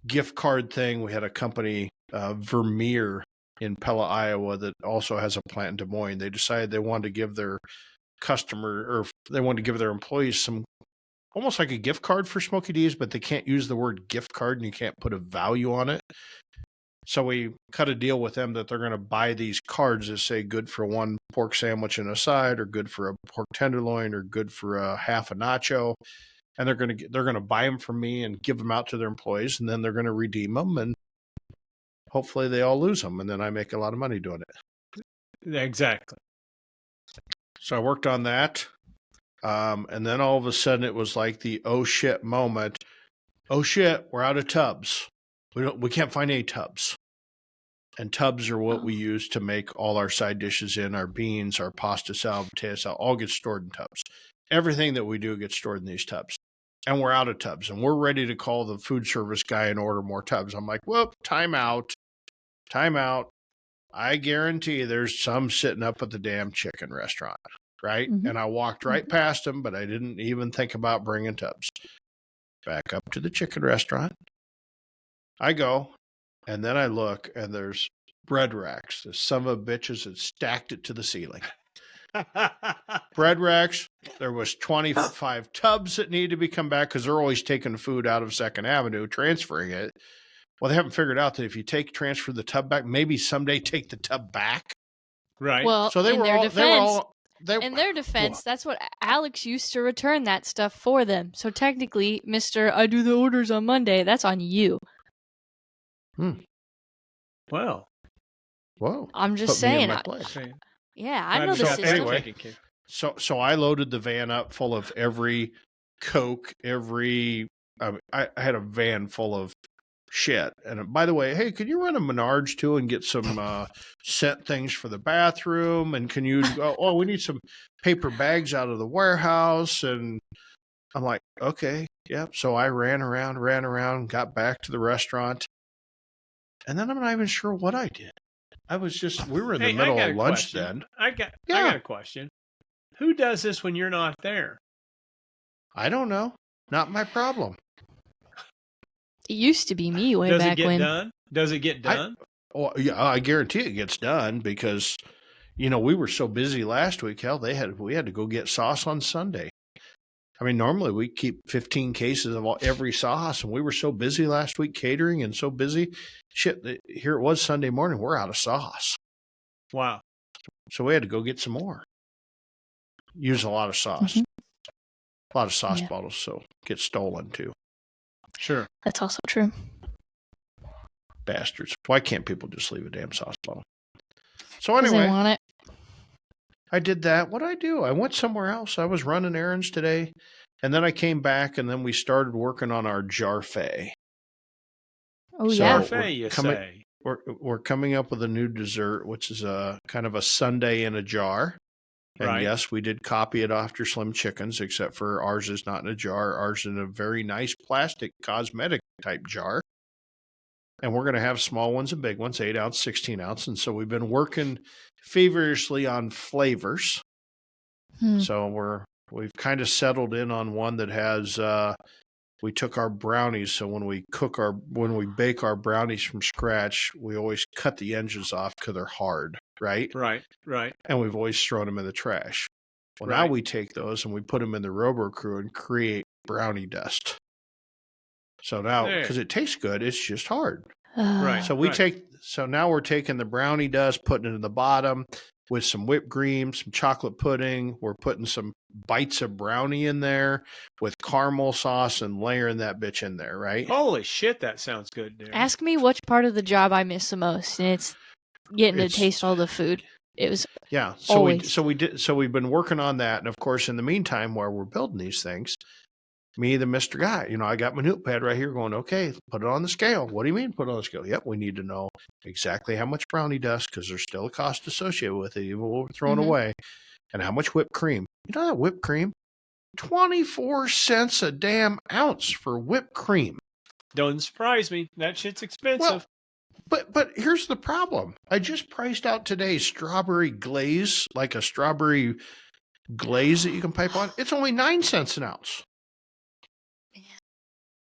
gift card thing. We had a company, Vermeer, in Pella, Iowa, that also has a plant in Des Moines. They decided they wanted to give their employees some, almost like a gift card for Smokey D's, but they can't use the word gift card and you can't put a value on it. So we cut a deal with them that they're going to buy these cards that say good for one pork sandwich and a side, or good for a pork tenderloin, or good for a half a nacho. And they're going to buy them from me and give them out to their employees, and then they're going to redeem them, and hopefully they all lose them, and then I make a lot of money doing it. Exactly. So I worked on that, and then all of a sudden it was like the oh shit moment. Oh shit, we're out of tubs. We can't find any tubs. And tubs are what we use to make all our side dishes in, our beans, our pasta salad, potato salad, all gets stored in tubs. Everything that we do gets stored in these tubs. And we're out of tubs. And we're ready to call the food service guy and order more tubs. I'm like, whoop, time out. I guarantee there's some sitting up at the damn chicken restaurant, right? Mm-hmm. And I walked right past them, but I didn't even think about bringing tubs. Back up to the chicken restaurant. I go, and then I look, and there's bread racks. There's some of the bitches that stacked it to the ceiling. Bread racks. There was 25 tubs that need to be come back because they're always taking food out of 2nd Avenue, transferring it. Well, they haven't figured out that if you transfer the tub back, maybe someday take the tub back. Right. Well, so in their defense, that's what Alex used to return that stuff for them. So technically, Mr. I do the orders on Monday, that's on you. Well, whoa! I'm just saying. Yeah, I know the system. Anyway, so I loaded the van up full of every Coke, I had a van full of shit. And by the way, hey, can you run a Menards too and get some scent things for the bathroom? And can you go? Oh, we need some paper bags out of the warehouse. And I'm like, okay, yeah. So I ran around, got back to the restaurant. And then I'm not even sure what I did. We were in the middle of lunch then. I got a question. Who does this when you're not there? I don't know. Not my problem. It used to be me way back when. Does it get done? Oh, yeah, I guarantee it gets done because, we were so busy last week. Hell, we had to go get sauce on Sunday. I mean, normally we keep 15 cases of every sauce, and we were so busy last week catering and so busy. Shit, here it was Sunday morning. We're out of sauce. Wow. So we had to go get some more. Use a lot of sauce. A lot of sauce bottles, so get stolen too. Sure. That's also true. Bastards. Why can't people just leave a damn sauce bottle? So 'Cause anyway, they want it. I did that. What did I do? I went somewhere else. I was running errands today, and then I came back, and then we started working on our jarfait. Oh, So yeah. Parfait, you say. We're coming up with a new dessert, which is a kind of a sundae in a jar. And Right. yes, we did copy it after Slim Chickens, except for ours is not in a jar. Ours is in a very nice plastic cosmetic type jar. And we're going to have small ones and big ones, 8 ounce, 16 ounce. And so we've been working feverishly on flavors. So we've kind of settled in on one that has, we took our brownies. So when we bake our brownies from scratch, we always cut the edges off because they're hard, right? Right. And we've always thrown them in the trash. Well, now we take those and we put them in the Robo Crew and create brownie dust. So now, because it tastes good, it's just hard. Right. So now we're taking the brownie dust, putting it in the bottom with some whipped cream, some chocolate pudding. We're putting some bites of brownie in there with caramel sauce and layering that bitch in there, right? Holy shit, that sounds good, dude. Ask me which part of the job I miss the most, and it's getting to taste all the food. It was So we've been working on that, and of course, in the meantime, while we're building these things, me, the Mr. Guy, I got my notepad right here going, okay, put it on the scale. What do you mean put it on the scale? Yep, we need to know exactly how much brownie dust, because there's still a cost associated with it, even what we're throwing away, and how much whipped cream. You know that whipped cream? 24 cents a damn ounce for whipped cream. Doesn't surprise me. That shit's expensive. Well, but here's the problem. I just priced out today strawberry glaze, like a strawberry glaze that you can pipe on. It's only 9 cents an ounce.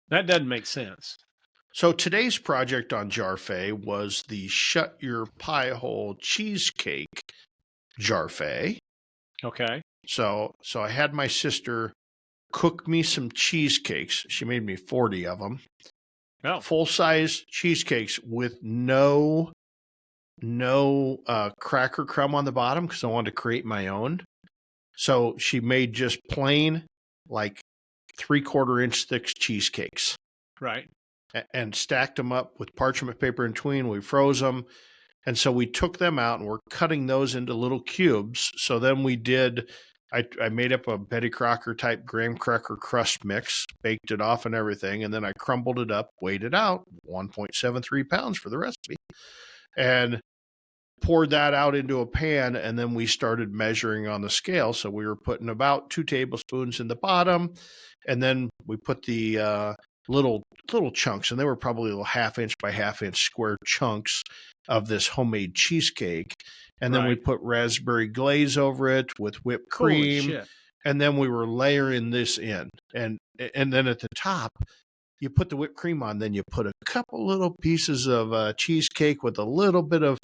That doesn't make sense. So today's project on jarfait was the Shut Your Pie Hole cheesecake jarfait. Okay. So I had my sister cook me some cheesecakes. She made me 40 of them. Oh. Full-size cheesecakes with no cracker crumb on the bottom because I wanted to create my own. So she made just plain, like 3/4 inch thick cheesecakes. Right. And stacked them up with parchment paper in between. We froze them. And so we took them out and we're cutting those into little cubes. So then I made up a Betty Crocker type graham cracker crust mix, baked it off and everything. And then I crumbled it up, weighed it out, 1.73 pounds for the recipe. And poured that out into a pan, and then we started measuring on the scale. So we were putting about 2 tablespoons in the bottom, and then we put the little chunks, and they were probably little 1/2 inch by 1/2 inch square chunks of this homemade cheesecake. And then we put raspberry glaze over it with whipped cream. Holy shit. And then we were layering this in. And then at the top, you put the whipped cream on, then you put a couple little pieces of cheesecake with a little bit of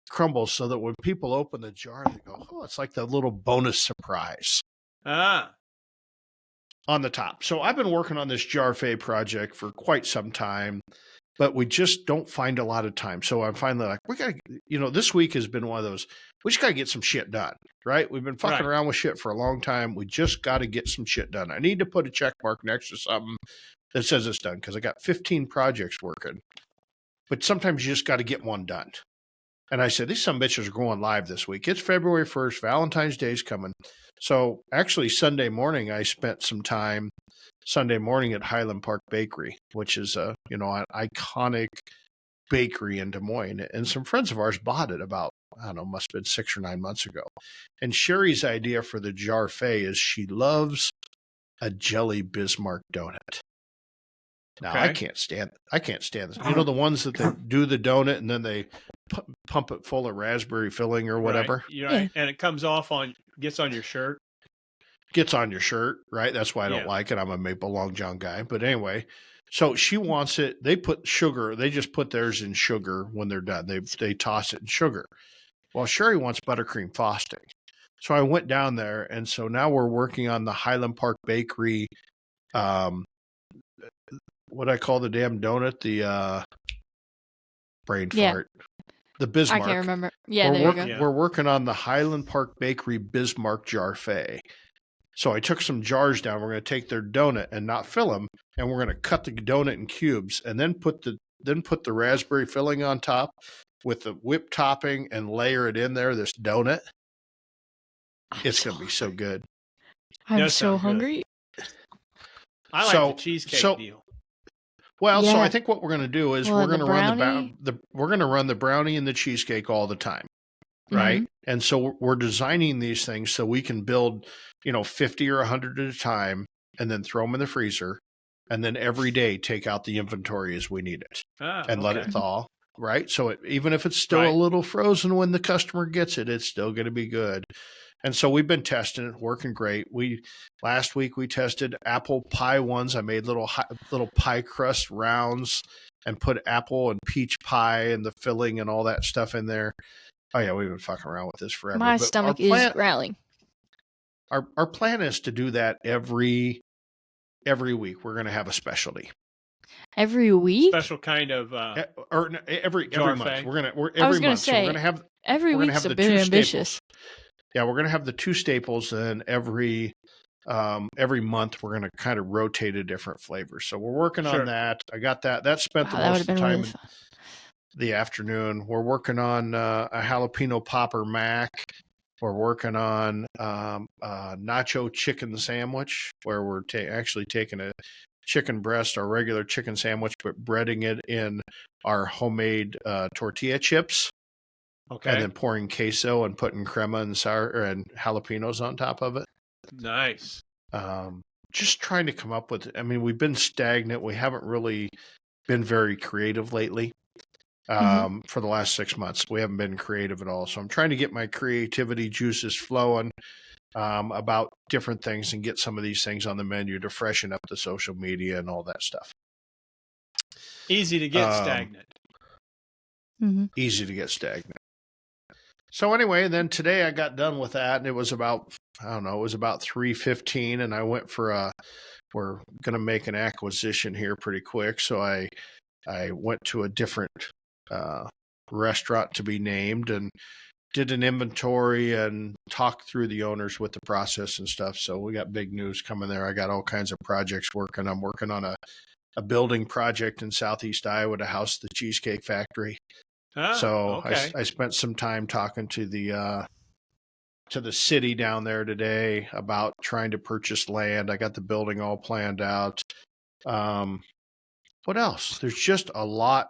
crumbles so that when people open the jar, they go, oh, it's like the little bonus surprise on the top. So I've been working on this jarfait project for quite some time, but we just don't find a lot of time. So I'm finally like, we got to, this week has been one of those, we just got to get some shit done, right? We've been fucking around with shit for a long time. We just got to get some shit done. I need to put a check mark next to something that says it's done because I got 15 projects working, but sometimes you just got to get one done. And I said, these some bitches are going live this week. It's February 1st. Valentine's Day's coming. So actually Sunday morning, I spent some time Sunday morning at Highland Park Bakery, which is an iconic bakery in Des Moines. And some friends of ours bought it about, I don't know, must have been 6 or 9 months ago. And Sherry's idea for the jarfait is she loves a jelly Bismarck donut. Now, I can't stand this. You know, the ones that they do the donut and then they pump it full of raspberry filling or whatever? Right. And it comes off gets on your shirt. Gets on your shirt, right? That's why I don't like it. I'm a Maple Long John guy. But anyway, So she wants it. They put sugar. They just put theirs in sugar when they're done. They toss it in sugar. Well, Sherry wants buttercream frosting. So I went down there, and so now we're working on the Highland Park Bakery. What I call the damn donut, the brain fart, the Bismarck. I can't remember. Yeah, there you go. We're working on the Highland Park Bakery Bismarck Jarfait. So I took some jars down. We're going to take their donut and not fill them, and we're going to cut the donut in cubes, and then put the raspberry filling on top with the whipped topping and layer it in there. This donut, it's going to be so good. I'm so hungry. I like the cheesecake deal. Well, so I think what we're going to do is we're going to run the brownie and the cheesecake all the time. Right. Mm-hmm. And so we're designing these things so we can build, 50 or 100 at a time and then throw them in the freezer. And then every day take out the inventory as we need it and let it thaw. Right. So even if it's still a little frozen when the customer gets it, it's still going to be good. And so we've been testing it, working great. Last week we tested apple pie ones. I made little pie crust rounds and put apple and peach pie and the filling and all that stuff in there. Oh, yeah, we've been fucking around with this forever. My stomach is growling. Our plan is to do that every week. We're going to have a specialty. Every week? Special kind of every month. Every week's a bit ambitious. Yeah, we're going to have the two staples, and every month we're going to kind of rotate a different flavor. So we're working on that. I got that. That spent the most of the time in the afternoon. We're working on a jalapeno popper mac. We're working on a nacho chicken sandwich, where we're actually taking a chicken breast, our regular chicken sandwich, but breading it in our homemade tortilla chips. Okay. And then pouring queso and putting crema and sour and jalapenos on top of it. Nice. Just trying to come up with, we've been stagnant. We haven't really been very creative lately. For the last 6 months, we haven't been creative at all. So I'm trying to get my creativity juices flowing about different things and get some of these things on the menu to freshen up the social media and all that stuff. Easy to get stagnant. Easy to get stagnant. So anyway, then today I got done with that, and it was about 3:15, and I went for we're going to make an acquisition here pretty quick. So I went to a different restaurant to be named and did an inventory and talked through the owners with the process and stuff. So we got big news coming there. I got all kinds of projects working. I'm working on a building project in Southeast Iowa to house the Cheesecake Factory. I spent some time talking to the city down there today about trying to purchase land. I got the building all planned out. What else? There's just a lot.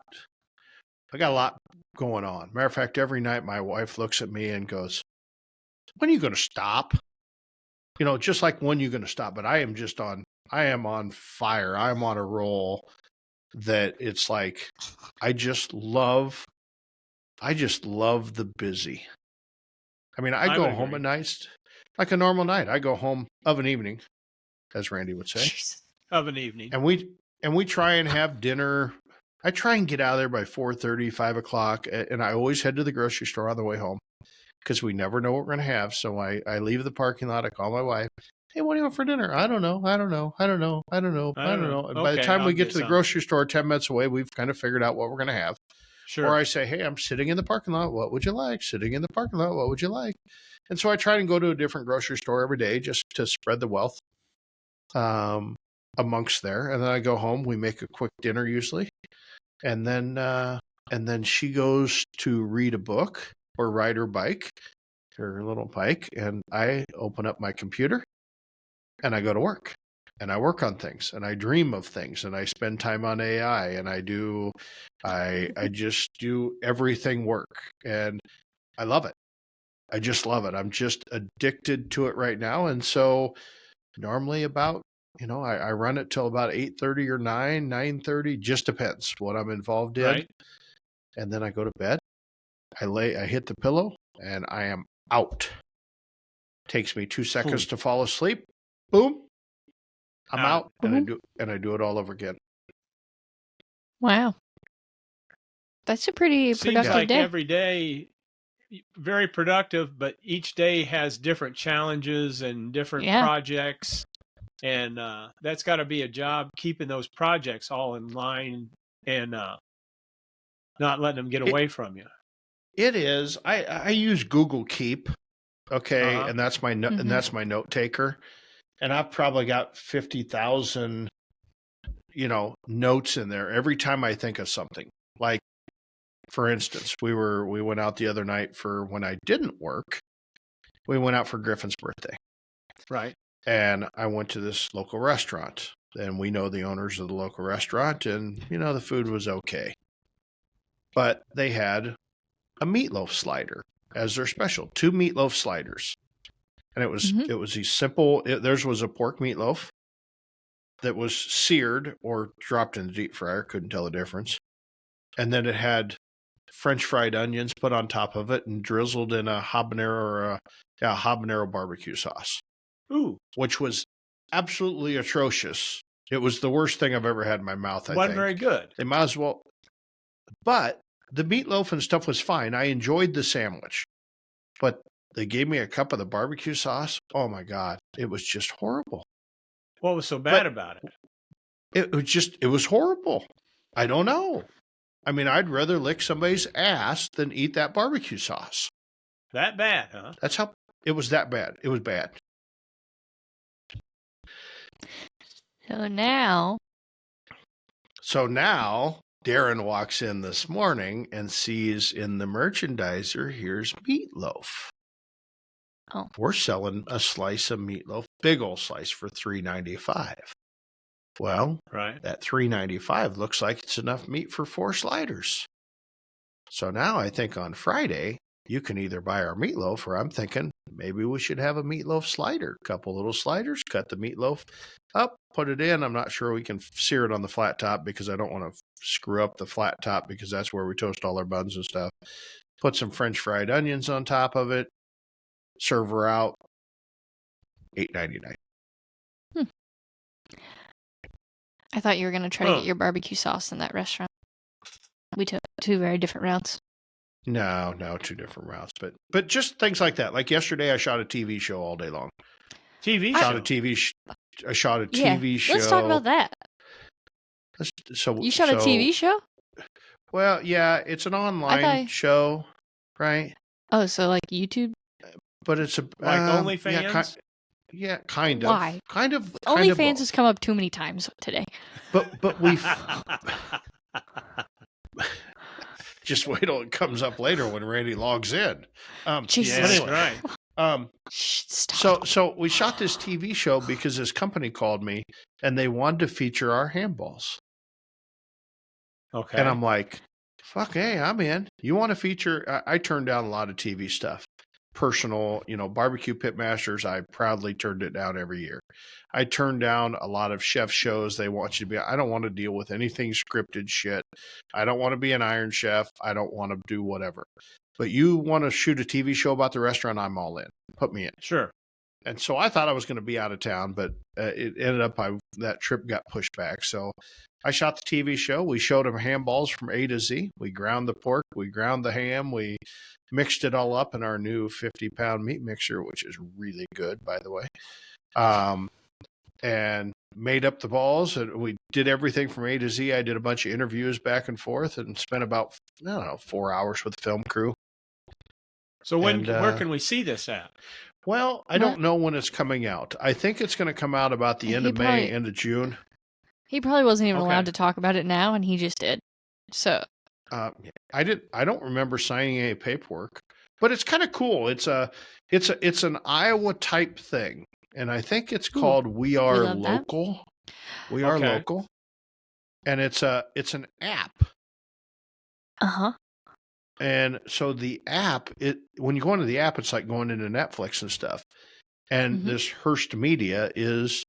I got a lot going on. Matter of fact, every night my wife looks at me and goes, "When are you going to stop?" Just like when you're going to stop. But I am on fire. I'm on a roll that it's like, I just love the busy. I go home at nights like a normal night. I go home of an evening, as Randy would say. Jesus. Of an evening. And we try and have dinner. I try and get out of there by 4:30, 5 o'clock. And I always head to the grocery store on the way home because we never know what we're going to have. So I leave the parking lot. I call my wife. "Hey, what do you want for dinner?" "I don't know. And by the time we get to the grocery store 10 minutes away, we've kind of figured out what we're going to have. Sure. Or I say, "Hey, I'm sitting in the parking lot. What would you like?" "Sitting in the parking lot. What would you like?" And so I try and go to a different grocery store every day just to spread the wealth amongst there. And then I go home. We make a quick dinner usually. And then she goes to read a book or ride her little bike. And I open up my computer and I go to work. And I work on things and I dream of things and I spend time on AI and I just do everything work and I love it. I just love it. I'm just addicted to it right now. And so normally about, I run it till about 8:30 or 9:30, just depends what I'm involved in. Right. And then I go to bed. I hit the pillow and I am out. Takes me 2 seconds to fall asleep. Boom. I'm out and I do it all over again. Wow. That's a pretty Seems productive like day. every day, very productive, but each day has different challenges and different Yeah. projects. And that's got to be a job keeping those projects all in line and not letting them get away from you. It is. I use Google Keep, okay, Uh-huh. and that's my and that's my note taker, and I've probably got 50,000, notes in there every time I think of something. Like, for instance, we went out the other night for when I didn't work. We went out for Griffin's birthday, Right. and I went to this local restaurant, and we know the owners of the local restaurant, and the food was okay, but they had a meatloaf slider as their special, 2 meatloaf sliders. And it was these simple, theirs was a pork meatloaf that was seared or dropped in the deep fryer, couldn't tell the difference. And then it had French fried onions put on top of it and drizzled in a habanero habanero barbecue sauce. Ooh. Which was absolutely atrocious. It was the worst thing I've ever had in my mouth, I Wasn't think. very good. They might as well. But the meatloaf and stuff was fine. I enjoyed the sandwich. But they gave me a cup of the barbecue sauce. Oh, my God. It was just horrible. What was so bad about it? It was horrible. I don't know. I mean, I'd rather lick somebody's ass than eat that barbecue sauce. That bad, huh? That's how it was that bad. It was bad. So now Darren walks in this morning and sees in the merchandiser, here's meatloaf. Oh. We're selling a slice of meatloaf, big old slice, for $3.95. Well, right. That $3.95 looks like it's enough meat for 4 sliders. So now I think on Friday, you can either buy our meatloaf, or I'm thinking maybe we should have a meatloaf slider. Couple little sliders, cut the meatloaf up, put it in. I'm not sure we can sear it on the flat top because I don't want to screw up the flat top because that's where we toast all our buns and stuff. Put some French fried onions on top of it. Serve her out. $8.99. I thought you were going to try to get your barbecue sauce in that restaurant. We took 2 very different routes. No, 2 different routes. But just things like that. Like yesterday, I shot a TV show all day long. I shot a TV show. Let's talk about that. You shot a TV show? Well, yeah, it's an online show, right? Oh, so like YouTube? But it's like OnlyFans? Yeah, kind of. Why? Kind of. OnlyFans has come up too many times today. But we've just wait till it comes up later when Randy logs in. Jesus. Anyway, right. So we shot this TV show because this company called me and they wanted to feature our handballs. Okay. And I'm like, fuck, hey, I'm in. You want to feature? I turned down a lot of TV stuff. Personal, barbecue pit masters, I proudly turned it down every year. I turned down a lot of chef shows. They want you to be, I don't want to deal with anything scripted shit. I don't want to be an Iron Chef. I don't want to do whatever. But you want to shoot a TV show about the restaurant, I'm all in. Put me in. Sure. And so I thought I was going to be out of town, but it ended up that trip got pushed back. So I shot the TV show. We showed them handballs from A to Z. We ground the pork. We ground the ham. We mixed it all up in our new 50-pound meat mixer, which is really good, by the way. And made up the balls. And we did everything from A to Z. I did a bunch of interviews back and forth and spent about, 4 hours with the film crew. So where can we see this at? Well, I don't know when it's coming out. I think it's going to come out about the end of May, end of June. He probably wasn't even allowed to talk about it now, and he just did. So I don't remember signing any paperwork, but it's kind of cool. It's an Iowa type thing, and I think it's called We Are Local. We Are Local, and it's an app. And so the app, when you go into the app, it's like going into Netflix and stuff. And this Hearst Media is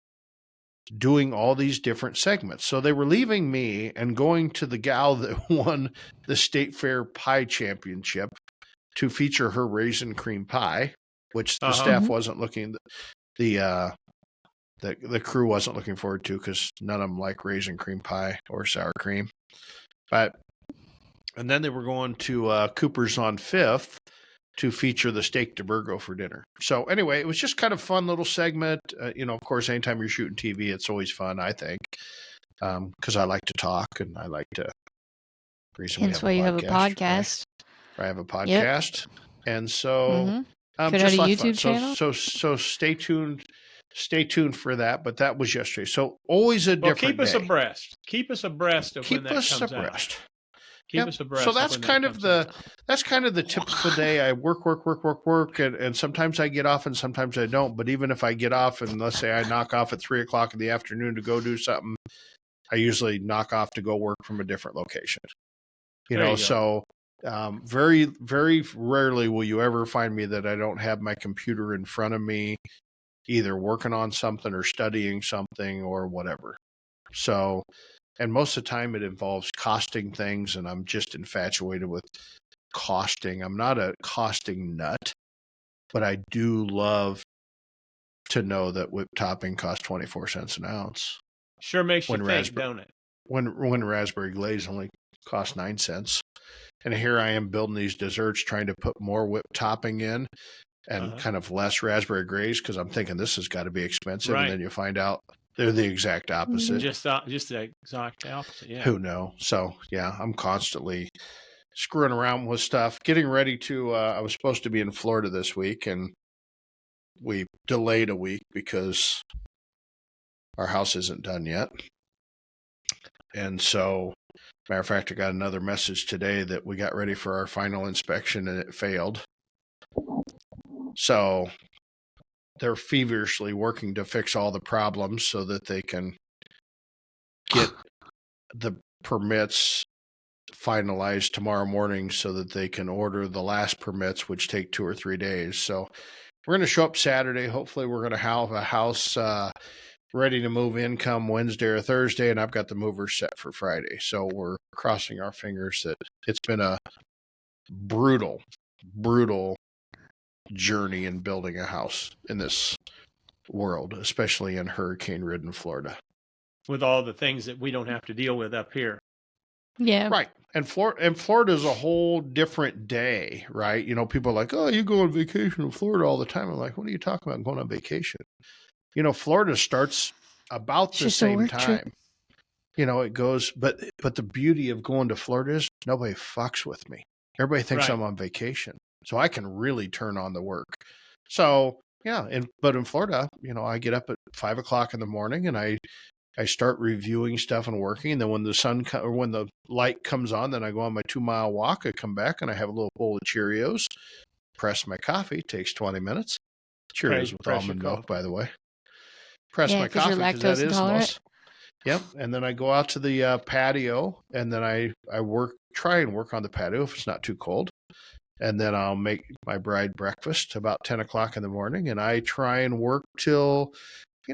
doing all these different segments. So they were leaving me and going to the gal that won the State Fair Pie Championship to feature her raisin cream pie, which the staff wasn't looking, the crew wasn't looking forward to because none of them like raisin cream pie or sour cream. And then they were going to Cooper's on 5th to feature the steak de Burgo for dinner. So anyway, it was just kind of fun little segment. Of course, anytime you're shooting TV, it's always fun, I think, because I like to talk and I like to. Hence why you have a podcast. I have a podcast, and so could have a YouTube channel. So stay tuned. Stay tuned for that. But that was yesterday. So always a different. Keep us day. abreast. Keep us abreast of when that comes out. Keep us abreast. So that's kind of the typical day. I work, and sometimes I get off and sometimes I don't. But even if I get off and let's say I knock off at 3 o'clock in the afternoon to go do something, I usually knock off to go work from a different location. So very, very rarely will you ever find me that I don't have my computer in front of me, either working on something or studying something or whatever. So, and most of the time it involves costing things, and I'm just infatuated with costing. I'm not a costing nut, but I do love to know that whipped topping costs 24 cents an ounce. Sure makes you think, don't it? When raspberry glaze only costs 9 cents. And here I am building these desserts, trying to put more whipped topping in and kind of less raspberry glaze because I'm thinking this has got to be expensive. Right. And then you find out they're the exact opposite. Just the exact opposite, yeah. Who knows? So, yeah, I'm constantly screwing around with stuff, getting ready to, I was supposed to be in Florida this week, and we delayed a week because our house isn't done yet. And so, matter of fact, I got another message today that we got ready for our final inspection and it failed. So they're feverishly working to fix all the problems so that they can get the permits finalized tomorrow morning so that they can order the last permits, which take 2 or 3 days. So we're going to show up Saturday. Hopefully we're going to have a house ready to move in come Wednesday or Thursday, and I've got the movers set for Friday. So we're crossing our fingers that it's been a brutal journey in building a house in this world, especially in hurricane-ridden Florida. With all the things that we don't have to deal with up here. Yeah. Right. And Florida is a whole different day, right? People are like, oh, you go on vacation in Florida all the time. I'm like, what are you talking about going on vacation? Florida starts about the same time. It goes, but the beauty of going to Florida is nobody fucks with me. Everybody thinks I'm on vacation. So I can really turn on the work. So, yeah. But in Florida, I get up at 5 o'clock in the morning and I start reviewing stuff and working. And then when when the light comes on, then I go on my 2-mile walk. I come back and I have a little bowl of Cheerios, press my coffee. It takes 20 minutes. Cheerios with almond milk, by the way. Press my coffee because that is most. Yep. And then I go out to the patio, and then I try and work on the patio if it's not too cold. And then I'll make my bride breakfast about 10 o'clock in the morning, and I try and work till,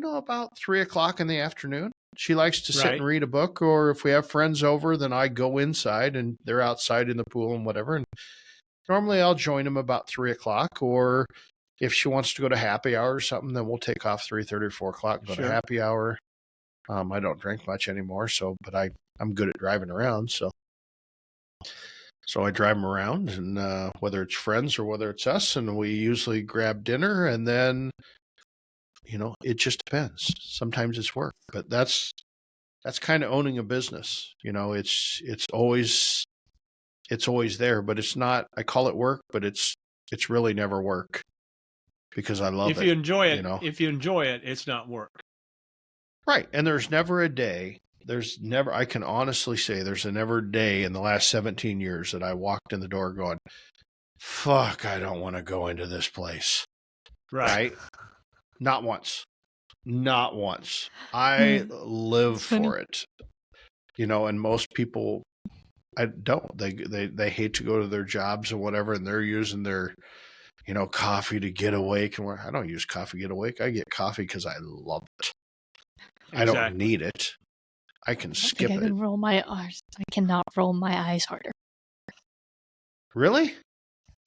about 3 o'clock in the afternoon. She likes to sit and read a book, or if we have friends over, then I go inside and they're outside in the pool and whatever. And normally I'll join them about 3 o'clock, or if she wants to go to happy hour or something, then we'll take off 3:30 or 4 o'clock and go to happy hour. I don't drink much anymore, but I'm good at driving around. So I drive them around, and whether it's friends or whether it's us, and we usually grab dinner, and then, it just depends. Sometimes it's work, but that's kind of owning a business. It's always there, but it's not, I call it work, but it's really never work. Because I love it. If you enjoy it, it's not work. Right. And there's never a day, I can honestly say there's never a day in the last 17 years that I walked in the door going, fuck, I don't want to go into this place. Right? Not once. I live for it. And most people, I don't. They hate to go to their jobs or whatever, and they're using their coffee to get awake. And I don't use coffee to get awake. I get coffee because I love it. Exactly. I don't need it. I can skip it. I can roll my eyes. I cannot roll my eyes harder. Really?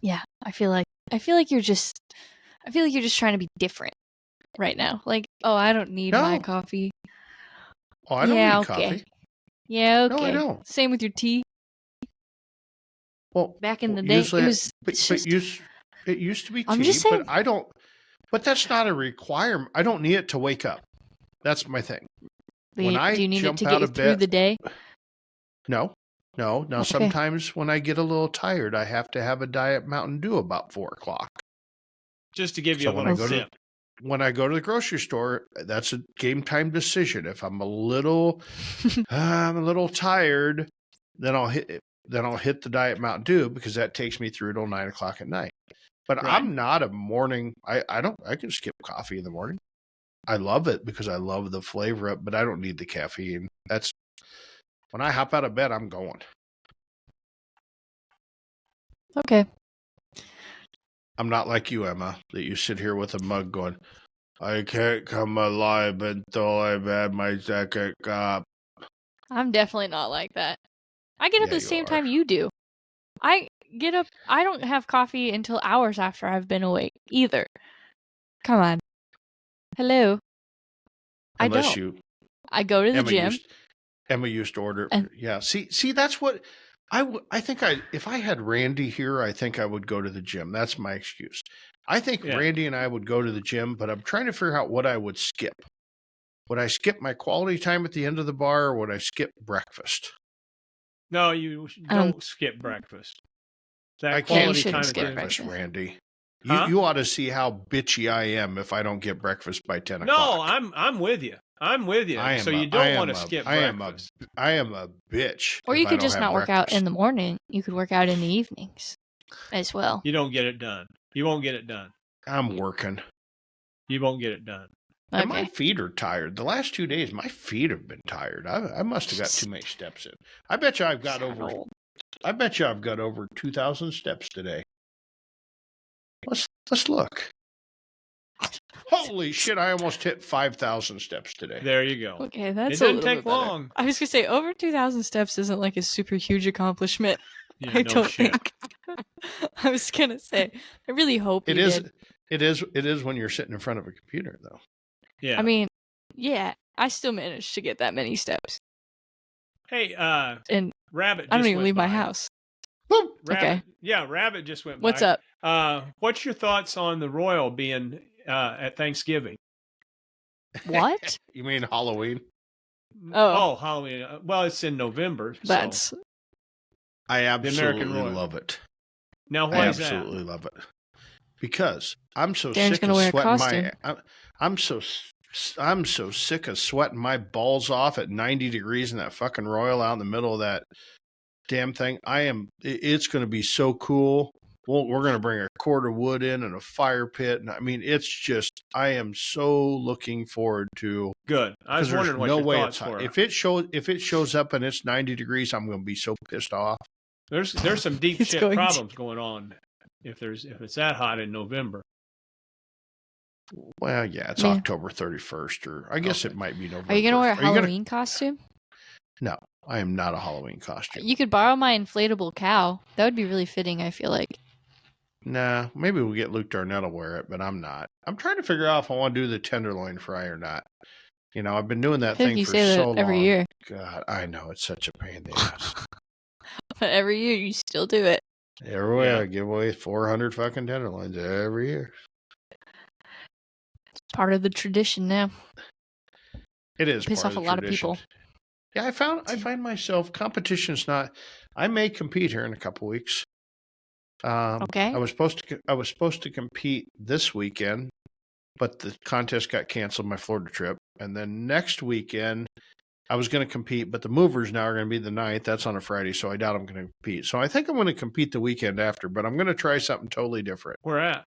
Yeah, I feel like you're just trying to be different right now. Like, oh, I don't need my coffee. Oh, I don't need coffee. Yeah, No, I okay. don't. Same with your tea. Well, Back in the day, usually, it was but it used to be I'm tea, just but saying. I don't. But that's not a requirement. I don't need it to wake up. That's my thing. When Do I you need it jump to get out you of through bed, the day? no. Now, Okay. sometimes when I get a little tired, I have to have a Diet Mountain Dew about 4:00. Just to give you So a little zip. when I go to the grocery store, that's a game time decision. If I'm a little tired, then I'll hit the Diet Mountain Dew because that takes me through till 9:00 at night. But Right. I'm not a morning. I can skip coffee in the morning. I love it because I love the flavor of it, but I don't need the caffeine. That's when I hop out of bed, I'm going. Okay. I'm not like you, Emma, that you sit here with a mug going, I can't come alive until I've had my second cup. I'm definitely not like that. I get up Yeah, at the you same are. time you do. I get up. I don't have coffee until hours after I've been awake either. Come on. Hello. Unless I don't. I go to the gym. Emma used to order. And Yeah. See, that's what I think if I had Randy here, I think I would go to the gym. That's my excuse. I think Yeah. Randy and I would go to the gym, but I'm trying to figure out what I would skip. Would I skip my quality time at the end of the bar, or would I skip breakfast? No, you don't skip breakfast. That I quality can't shouldn't time skip at the- breakfast, breakfast. Randy. Huh? You ought to see how bitchy I am if I don't get breakfast by 10 No, o'clock. I'm with you. I'm with you. I am So a- you I don't am want to a- skip I am breakfast. I am a bitch. or if you I could don't just have not work out breakfast. in the morning. You could work out in the evenings as well. You don't get it done. You won't get it done. I'm working. You won't get it done. And my Okay. feet are tired. The last 2 days, my feet have been tired. I must have got too many steps in. I bet you I've got Sound over. old. I bet you I've got over 2,000 steps today. Let's look. Holy shit! I almost hit 5,000 steps today. There you go. Okay, that's It a doesn't little take bit better. long. I was gonna say over 2,000 steps isn't like a super huge accomplishment. Yeah, I no don't shit. think. I was gonna say. I really hope It you is. did. It is when you're sitting in front of a computer, though. Yeah. I mean, yeah, I still managed to get that many steps, Hey, and Rabbit. I don't just even went leave my by. house. Woo! Rabbit, Okay. Yeah, Rabbit just went What's by. up? What's your thoughts on the Royal being at Thanksgiving? What? You mean Halloween? Oh. Halloween. Well, it's in November. So. That's I American absolutely Royal. love it. Now, I why is that? absolutely love it because I'm so Darren's sick gonna of wear a sweating costume. I'm so sick of sweating my balls off at 90 degrees in that fucking Royal out in the middle of that damn thing. It's going to be so cool. Well, we're going to bring a cord of wood in and a fire pit, and I mean, it's just I am so looking forward to. Good. I was Because there's wondering what no your way thoughts it's hot. were. If it shows up and it's 90 degrees, I'm going to be so pissed off. There's some deep It's shit going to. problems going on if it's that hot in November. Well, yeah, it's Yeah. October 31st, or I guess Okay. it might be November. Are you gonna wear a 1st. Are you Halloween costume? No, I am not a Halloween costume. You could borrow my inflatable cow. That would be really fitting. I feel like. Nah, maybe we'll get Luke Darnell to wear it, but I'm not. I'm trying to figure out if I want to do the tenderloin fry or not. You know, I've been doing that I think thing you for say that so long. every year, God, I know it's such a pain in the ass. but every year you still do it. Every year Yeah. I give away 400 fucking tenderloins every year. It's part of the tradition now. It is Piss part off of a the lot of tradition. people. Yeah, I find myself competition's not. I may compete here in a couple weeks. Okay. I was supposed to compete this weekend, but the contest got canceled. My Florida trip, and then next weekend I was going to compete, but the movers now are going to be the 9th. That's on a Friday, so I doubt I'm going to compete. So I think I'm going to compete the weekend after, but I'm going to try something totally different. Where at?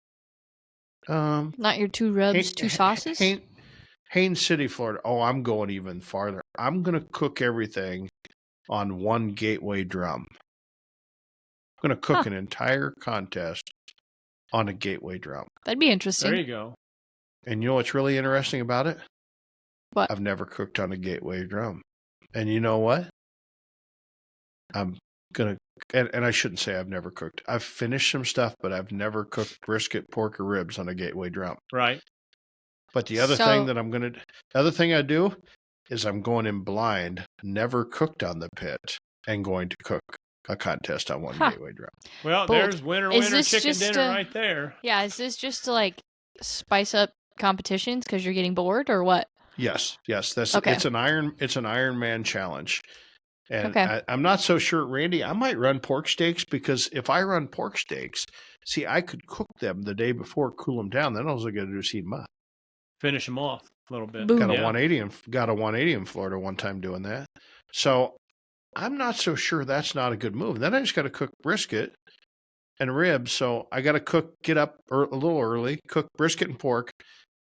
Not your two rubs, two sauces. Haines City, Florida. Oh, I'm going even farther. I'm going to cook everything on one gateway drum. I'm going to cook an entire contest on a gateway drum. That'd be interesting. There you go. And you know what's really interesting about it? What? I've never cooked on a gateway drum. And you know what? I'm going to, and I shouldn't say I've never cooked. I've finished some stuff, but I've never cooked brisket, pork, or ribs on a gateway drum. Right. But the other thing that the other thing I do is I'm going in blind never cooked on the pit, and going to cook a contest on one Huh. gateway drum. Well, Bold. there's winner Is winner this chicken just dinner a- right there. Yeah, is this just to like spice up competitions because you're getting bored or what? Yes. That's Okay. It's an Iron Man challenge. And Okay. I'm not so sure, Randy, I might run pork steaks, because if I run pork steaks, see, I could cook them the day before, cool them down. Then all I got to do is heat them up. Finish them off a little bit. Boom. Got a Yeah. 180 in Florida one time doing that. So I'm not so sure that's not a good move. Then I just got to cook brisket and ribs. So I got to get up a little early, cook brisket and pork,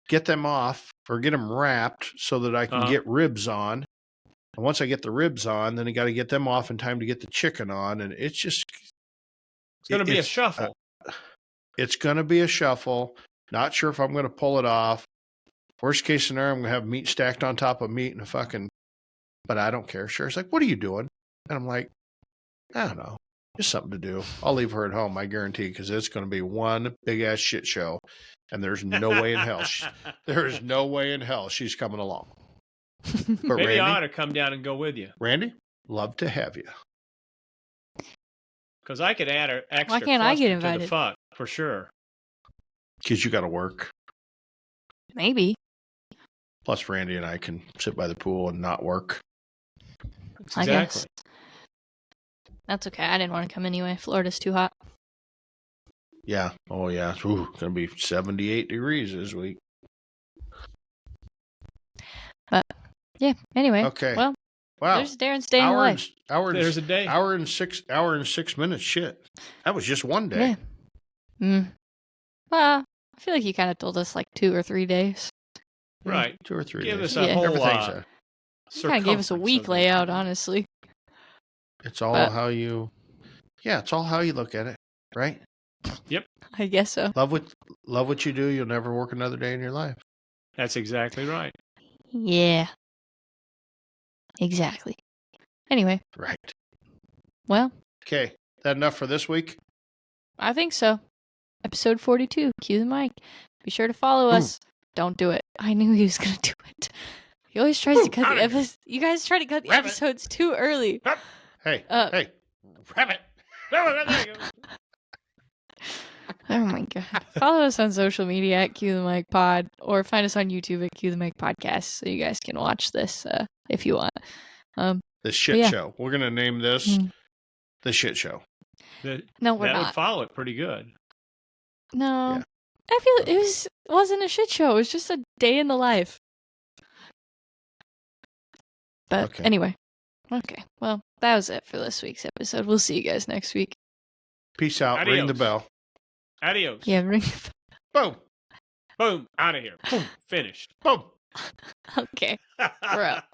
get them off or get them wrapped so that I can Uh-huh. get ribs on. And once I get the ribs on, then I got to get them off in time to get the chicken on. And it's just, It's going to be a shuffle. It's going to be a shuffle. Not sure if I'm going to pull it off. Worst case scenario, I'm going to have meat stacked on top of meat and but I don't care. Sherry's like, what are you doing? And I'm like, I don't know. Just something to do. I'll leave her at home, I guarantee, because it's going to be one big ass shit show. And there's no way in hell. There is no way in hell she's coming along. But Maybe Randy, I ought to come down and go with you. Randy, love to have you. Because I could add an extra Why can't I get cluster to invited? the fuck, for sure. Because you got to work. Maybe. Plus, Randy and I can sit by the pool and not work. I Exactly. guess. That's okay. I didn't want to come anyway. Florida's too hot. Yeah. Oh, yeah. Ooh, it's going to be 78 degrees this week. Yeah. Anyway. Okay. Well, Wow. there's Darren's day in the life. There's a day. Hour and 6 minutes. Shit. That was just one day. Yeah. Well, I feel like you kind of told us like 2 or 3 days. Right. 2 or 3 Give days. us a Yeah. whole Everything's You kind of gave us a circumference week of layout, it. honestly. it's all But- how you. Yeah, it's all how you look at it, right? I guess so. Love what you do. You'll never work another day in your life. That's exactly right. Yeah. Exactly. Anyway, Right. well, Okay. That enough for this week? I think so. Episode 42. Cue the mic. Be sure to follow us. Don't do it. I knew he was going to do it. He always tries to cut the outta here. episodes. You guys try to cut the Rabbit. episodes too early. Hey. Uh, Hey. Rabbit. There you go. Oh my god. Follow us on social media at Cue the Mic Pod, or find us on YouTube at Cue the Mic Podcast so you guys can watch this if you want. The shit yeah. show. We're going to name this Mm. the shit show. No, we're That would not. follow it pretty good. No. Yeah. I feel wasn't a shit show. It was just a day in the life. But Okay. anyway. Okay. Well, that was it for this week's episode. We'll see you guys next week. Peace out. Ring the Adios. bell. Adios. Yeah, ring. Boom. Boom. Out of here. Boom. Finished. Boom. Okay. We're out.